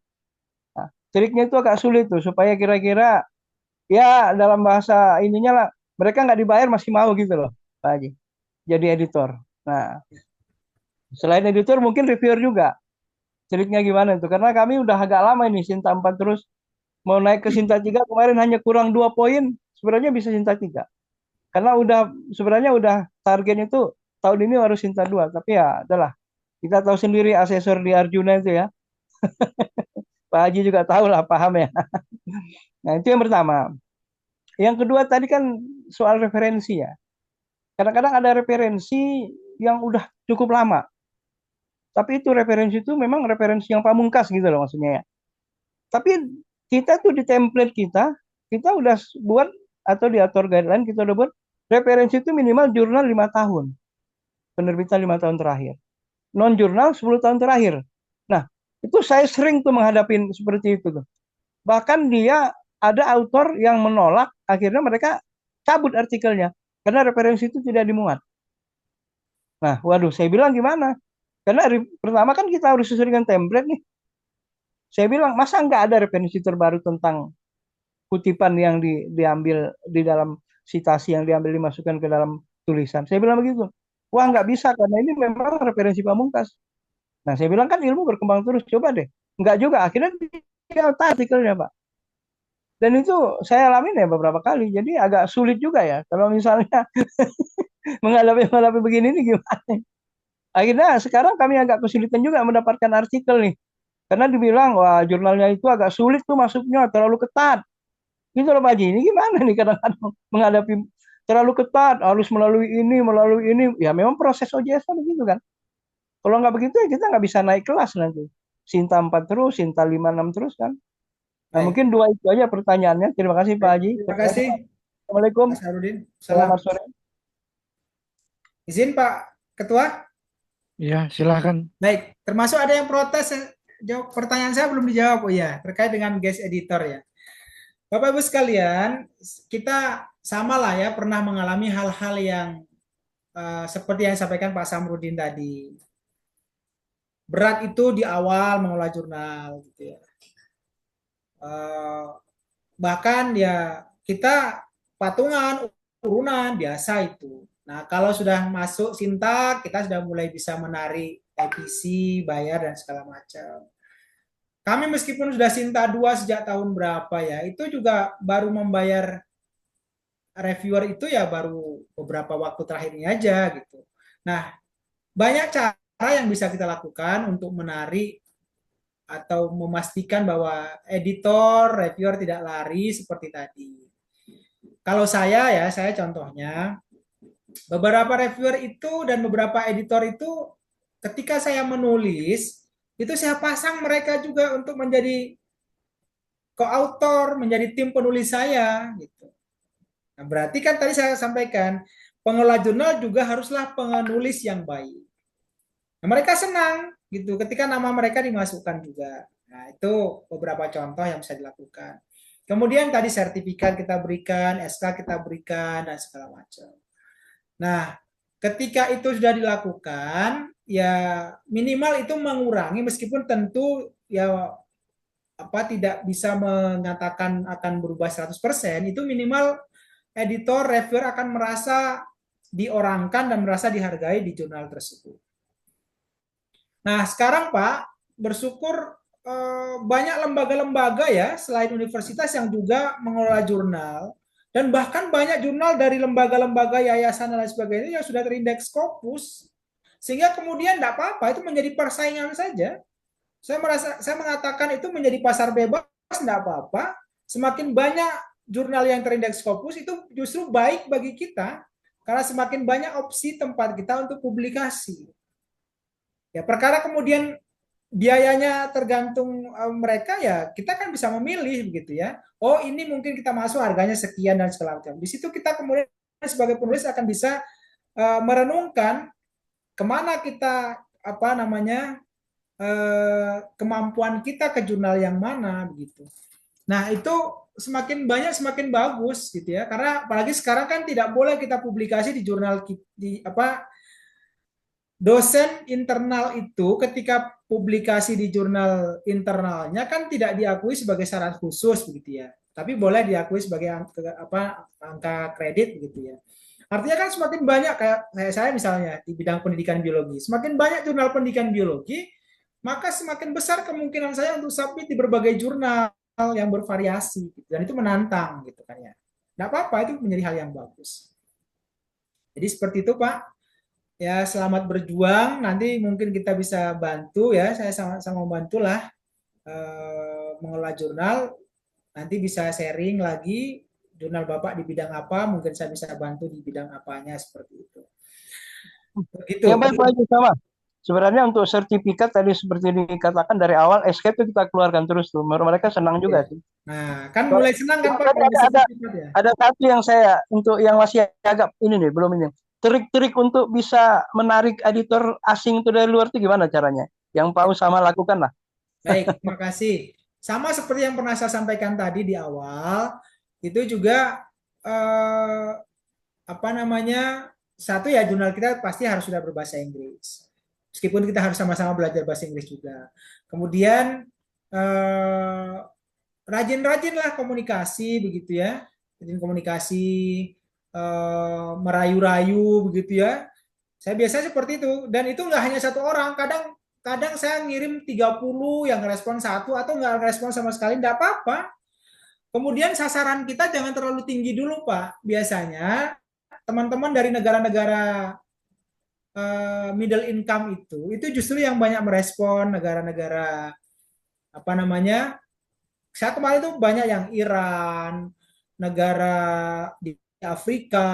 Nah, triknya itu agak sulit tuh supaya kira-kira ya dalam bahasa ininya lah mereka nggak dibayar masih mau gitu loh Pak Haji jadi editor. Nah selain editor mungkin reviewer juga. Triknya gimana tuh? Karena kami udah agak lama ini Sinta 4 terus mau naik ke Sinta 3 kemarin hanya kurang 2 poin sebenarnya bisa Sinta 3. Karena udah sebenarnya udah target itu tahun ini harus Sinta 2, tapi ya adalah kita tahu sendiri asesor di Arjuna itu ya. Pak Haji juga tahu lah, paham ya. Nah, itu yang pertama. Yang kedua tadi kan soal referensi ya. Kadang-kadang ada referensi yang udah cukup lama. Tapi itu referensi itu memang referensi yang pamungkas gitu loh maksudnya ya. Tapi kita tuh di template kita udah buat atau di atur guideline kita udah buat referensi itu minimal jurnal 5 tahun. Penerbitan 5 tahun terakhir. Non jurnal 10 tahun terakhir. Nah, itu saya sering tuh menghadapin seperti itu tuh. Bahkan dia ada autor yang menolak, akhirnya mereka cabut artikelnya karena referensi itu tidak dimuat. Nah, waduh, saya bilang gimana? Karena pertama kan kita harus sesuai dengan template nih. Saya bilang, masa nggak ada referensi terbaru tentang kutipan yang diambil di dalam citasi yang diambil dimasukkan ke dalam tulisan. Saya bilang begitu. Wah, nggak bisa karena ini memang referensi pamungkas. Nah, saya bilang kan ilmu berkembang terus, coba deh. Nggak juga, akhirnya dia alta artikelnya, Pak. Dan itu saya alamin ya beberapa kali, jadi agak sulit juga ya. Kalau misalnya menghadapi begini ini gimana? Akhirnya sekarang kami agak kesulitan juga mendapatkan artikel nih. Karena dibilang, wah jurnalnya itu agak sulit tuh masuknya, terlalu ketat. Gitu loh Pak Haji, ini gimana nih kadang-kadang menghadapi terlalu ketat, harus melalui ini. Ya memang proses OJS kan begitu kan. Kalau nggak begitu ya kita nggak bisa naik kelas nanti. Sinta 4 terus, Sinta 5, 6 terus kan. Nah Baik, mungkin dua itu aja pertanyaannya. Terima kasih Pak baik. Haji. Terima kasih Assalamualaikum. Mas Harudin. Salam. Selamat sore. Izin Pak Ketua. Ya, silakan. Baik, termasuk ada yang protes. Jawab pertanyaan saya belum dijawab. Oh iya, terkait dengan guest editor ya. Bapak Ibu sekalian, kita sama lah ya pernah mengalami hal-hal yang seperti yang disampaikan Pak Samrudin tadi. Berat itu di awal mengelola jurnal gitu ya. Bahkan ya kita patungan, urunan biasa itu. Nah, kalau sudah masuk Sinta, kita sudah mulai bisa menarik EPC, bayar dan segala macam. Kami meskipun sudah Sinta 2 sejak tahun berapa ya, itu juga baru membayar reviewer itu ya baru beberapa waktu terakhir ini aja gitu. Nah, banyak cara yang bisa kita lakukan untuk menarik atau memastikan bahwa editor, reviewer tidak lari seperti tadi. Kalau saya contohnya, beberapa reviewer itu dan beberapa editor itu ketika saya menulis, itu saya pasang mereka juga untuk menjadi co-author, menjadi tim penulis saya gitu. Nah, berarti kan tadi saya sampaikan, pengelola jurnal juga haruslah penulis yang baik. Nah, mereka senang gitu ketika nama mereka dimasukkan juga. Nah, itu beberapa contoh yang bisa dilakukan. Kemudian tadi sertifikat kita berikan, SK kita berikan dan segala macam. Nah, ketika itu sudah dilakukan, ya minimal itu mengurangi meskipun tentu ya tidak bisa mengatakan akan berubah 100%, itu minimal editor, reviewer akan merasa diorangkan dan merasa dihargai di jurnal tersebut. Nah, sekarang Pak, bersyukur banyak lembaga-lembaga ya selain universitas yang juga mengelola jurnal, dan bahkan banyak jurnal dari lembaga-lembaga yayasan dan lain sebagainya yang sudah terindeks Scopus, sehingga kemudian tidak apa-apa, itu menjadi persaingan saja. Saya mengatakan itu menjadi pasar bebas, tidak apa-apa. Semakin banyak jurnal yang terindeks Scopus itu justru baik bagi kita, karena semakin banyak opsi tempat kita untuk publikasi. Ya, perkara kemudian biayanya tergantung mereka, ya kita kan bisa memilih begitu ya. Oh, ini mungkin kita masuk harganya sekian dan segala macam. Di situ kita kemudian sebagai penulis akan bisa merenungkan kemana kita kemampuan kita ke jurnal yang mana begitu. Nah, itu semakin banyak semakin bagus gitu ya. Karena apalagi sekarang kan tidak boleh kita publikasi di jurnal dosen internal itu ketika publikasi di jurnal internalnya kan tidak diakui sebagai syarat khusus begitu ya. Tapi boleh diakui sebagai angka kredit begitu ya. Artinya kan semakin banyak kayak saya misalnya di bidang pendidikan biologi, semakin banyak jurnal pendidikan biologi, maka semakin besar kemungkinan saya untuk submit di berbagai jurnal yang bervariasi gitu. Dan itu menantang gitu kan ya. Tidak apa-apa, itu menjadi hal yang bagus. Jadi seperti itu Pak. Ya, selamat berjuang. Nanti mungkin kita bisa bantu ya. Saya sama-sama bantulah mengelola jurnal. Nanti bisa sharing lagi jurnal Bapak di bidang apa. Mungkin saya bisa bantu di bidang apanya seperti itu. Begitu. Ya baik Pak Haji, sama. Sebenarnya untuk sertifikat tadi seperti dikatakan dari awal SK itu kita keluarkan terus tuh. Mereka senang juga sih. Nah, kan mulai senang kan Pak Tapi kalau bisa sertifikat ya. ada satu yang saya untuk yang masih agak ini nih belum ini. Trik-trik untuk bisa menarik editor asing itu dari luar itu gimana caranya? Yang Pak Usama lakukan lah. Baik, terima kasih. Sama seperti yang pernah saya sampaikan tadi di awal, itu juga apa namanya, satu ya jurnal kita pasti harus sudah berbahasa Inggris. Meskipun kita harus sama-sama belajar bahasa Inggris juga. Kemudian rajin-rajinlah komunikasi begitu ya, rajin komunikasi, merayu-rayu begitu ya. Saya biasa seperti itu, dan itu nggak hanya satu orang, kadang kadang saya ngirim 30 yang respon satu atau nggak respon sama sekali, nggak apa-apa. Kemudian sasaran kita jangan terlalu tinggi dulu Pak. Biasanya teman-teman dari negara-negara middle income itu justru yang banyak merespon. Negara-negara apa namanya, saya kemarin tuh banyak yang Iran, negara di Afrika,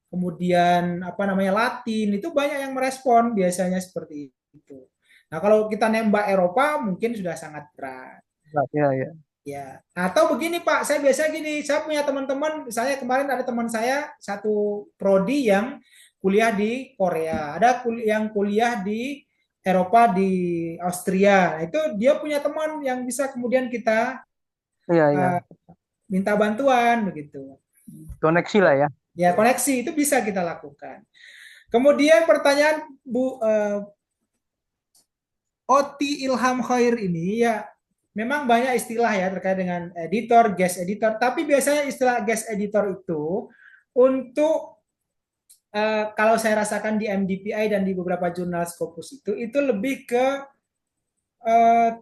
kemudian apa namanya Latin, itu banyak yang merespon biasanya seperti itu. Nah kalau kita nembak Eropa mungkin sudah sangat berat. Ya, ya. Ya, atau begini Pak, saya biasa gini, saya punya teman-teman, saya kemarin ada teman saya satu prodi yang kuliah di Korea, ada yang kuliah di Eropa di Austria. Nah, itu dia punya teman yang bisa kemudian kita Iya, iya. minta bantuan begitu. Koneksi lah ya. Ya, koneksi itu bisa kita lakukan. Kemudian pertanyaan Bu Oti Ilham Khair ini ya, memang banyak istilah ya terkait dengan editor, guest editor, tapi biasanya istilah guest editor itu untuk kalau saya rasakan di MDPI dan di beberapa jurnal Scopus itu lebih ke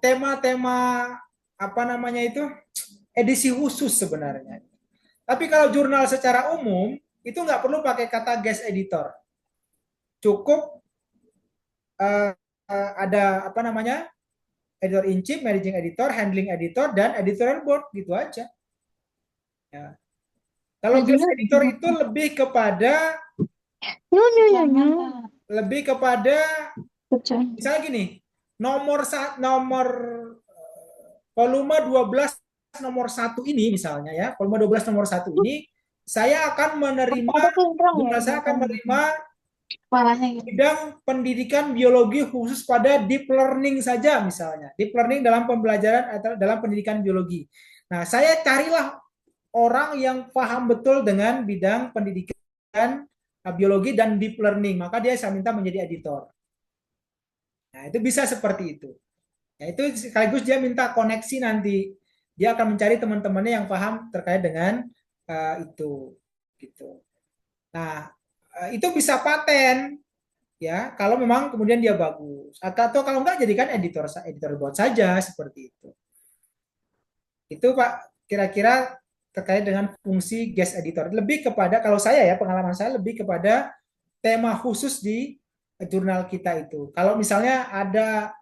tema-tema apa namanya itu, edisi khusus sebenarnya. Tapi kalau jurnal secara umum itu nggak perlu pakai kata guest editor, cukup ada apa namanya, editor in chief, managing editor, handling editor, dan editorial board gitu aja. Ya. Kalau guest editor itu lebih kepada misalnya gini, nomor volume 12 nomor 1 ini misalnya ya, volume 12 nomor 1 ini saya akan menerima bidang pendidikan biologi khusus pada deep learning saja misalnya. Deep learning dalam pembelajaran atau dalam pendidikan biologi. Nah, saya carilah orang yang paham betul dengan bidang pendidikan biologi dan deep learning, maka dia saya minta menjadi editor. Nah, itu bisa seperti itu. Nah, itu sekaligus dia minta koneksi nanti. Dia akan mencari teman-temannya yang paham terkait dengan itu. Gitu. Nah, itu bisa paten ya kalau memang kemudian dia bagus, atau kalau enggak jadikan editor board saja seperti itu Pak, kira-kira terkait dengan fungsi guest editor. Lebih kepada, kalau saya ya, pengalaman saya lebih kepada tema khusus di jurnal kita itu. Kalau misalnya ada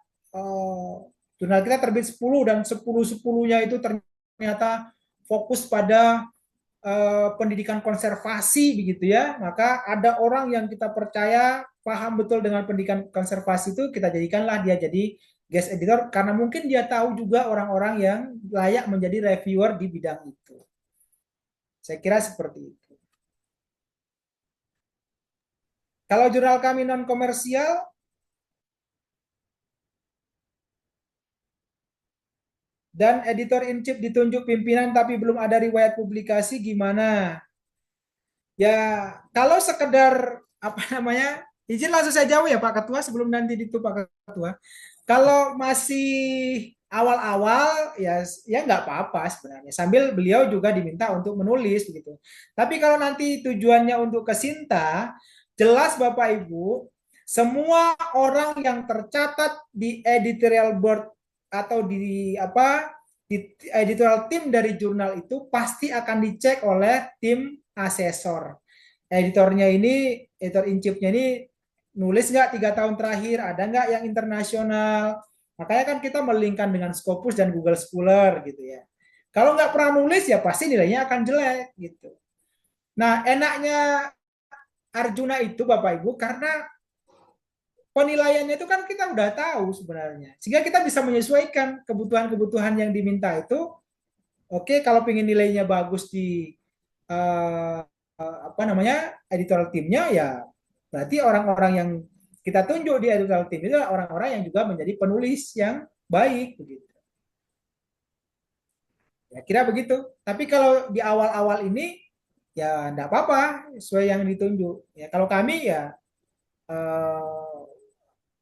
jurnal kita terbit 10 dan 10-10-nya itu ternyata fokus pada pendidikan konservasi begitu ya, maka ada orang yang kita percaya paham betul dengan pendidikan konservasi itu, kita jadikanlah dia jadi guest editor karena mungkin dia tahu juga orang-orang yang layak menjadi reviewer di bidang itu. Saya kira seperti itu. Kalau jurnal kami non komersial, dan editor in chief ditunjuk pimpinan tapi belum ada riwayat publikasi, gimana? Ya, kalau sekedar apa namanya, izin langsung saya jawab ya Pak Ketua sebelum nanti ditutup Pak Ketua. Kalau masih awal-awal ya nggak apa-apa sebenarnya. Sambil beliau juga diminta untuk menulis begitu. Tapi kalau nanti tujuannya untuk ke Sinta, jelas Bapak Ibu, semua orang yang tercatat di editorial board atau di editorial tim dari jurnal itu pasti akan dicek oleh tim asesor. editornya ini, editor in chiefnya ini nulis nggak 3 tahun terakhir, ada nggak yang internasional. Makanya kan kita melingkan dengan Scopus dan Google Scholar gitu ya. Kalau nggak pernah nulis ya pasti nilainya akan jelek gitu. Nah, enaknya Arjuna itu Bapak Ibu karena penilaiannya itu kan kita udah tahu sebenarnya. Sehingga kita bisa menyesuaikan kebutuhan-kebutuhan yang diminta itu. Oke, kalau pengen nilainya bagus di eh, apa namanya editorial timnya ya berarti orang-orang yang kita tunjuk di editorial tim itu orang-orang yang juga menjadi penulis yang baik begitu. Ya kira begitu. Tapi kalau di awal-awal ini ya enggak apa-apa sesuai yang ditunjuk. Ya kalau kami ya eh,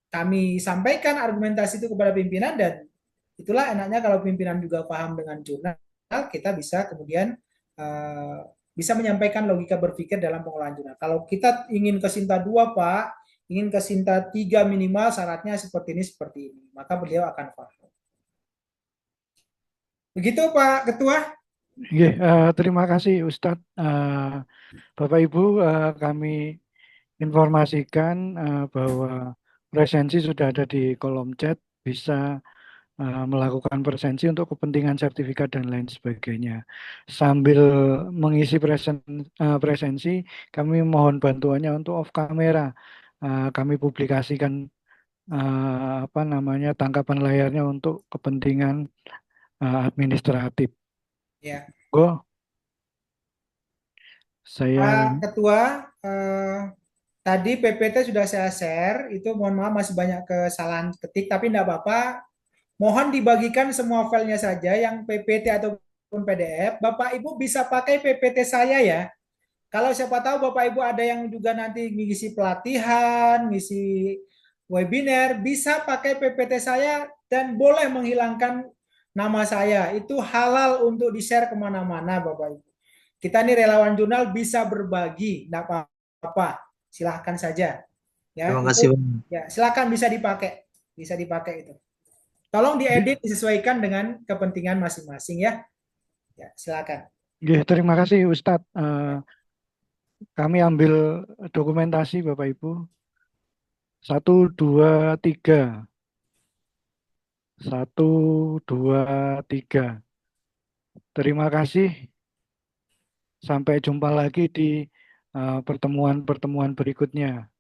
kami sampaikan argumentasi itu kepada pimpinan dan itulah enaknya kalau pimpinan juga paham dengan jurnal, kita bisa kemudian uh, bisa menyampaikan logika berpikir dalam pengolahan jurnal. Kalau kita ingin ke Sinta 2, Pak, ingin ke Sinta 3 minimal syaratnya seperti ini, maka beliau akan paham. Begitu Pak Ketua. Terima kasih Ustadz. Bapak Ibu, kami informasikan bahwa presensi sudah ada di kolom chat, bisa melakukan presensi untuk kepentingan sertifikat dan lain sebagainya. Sambil mengisi presensi, kami mohon bantuannya untuk off camera. Kami publikasikan apa namanya tangkapan layarnya untuk kepentingan administratif. Ya. Go. Saya Pak Ketua, tadi PPT sudah saya share, itu mohon maaf masih banyak kesalahan ketik, tapi tidak apa-apa. Mohon dibagikan semua filenya saja, yang PPT ataupun PDF. Bapak Ibu bisa pakai PPT saya ya. Kalau siapa tahu Bapak Ibu ada yang juga nanti ngisi pelatihan, ngisi webinar, bisa pakai PPT saya dan boleh menghilangkan nama saya. Itu halal untuk di-share kemana-mana Bapak Ibu. Kita ini relawan jurnal bisa berbagi, tidak apa-apa. Silahkan saja. Ya, Terima itu, kasih, Bang. ya silakan bisa dipakai. Bisa dipakai itu. Tolong diedit disesuaikan dengan kepentingan masing-masing ya. Ya, silakan. terima kasih Ustadz. Kami ambil dokumentasi Bapak Ibu. 1, 2, 3. 1, 2, 3. Terima kasih. Sampai jumpa lagi di pertemuan-pertemuan berikutnya.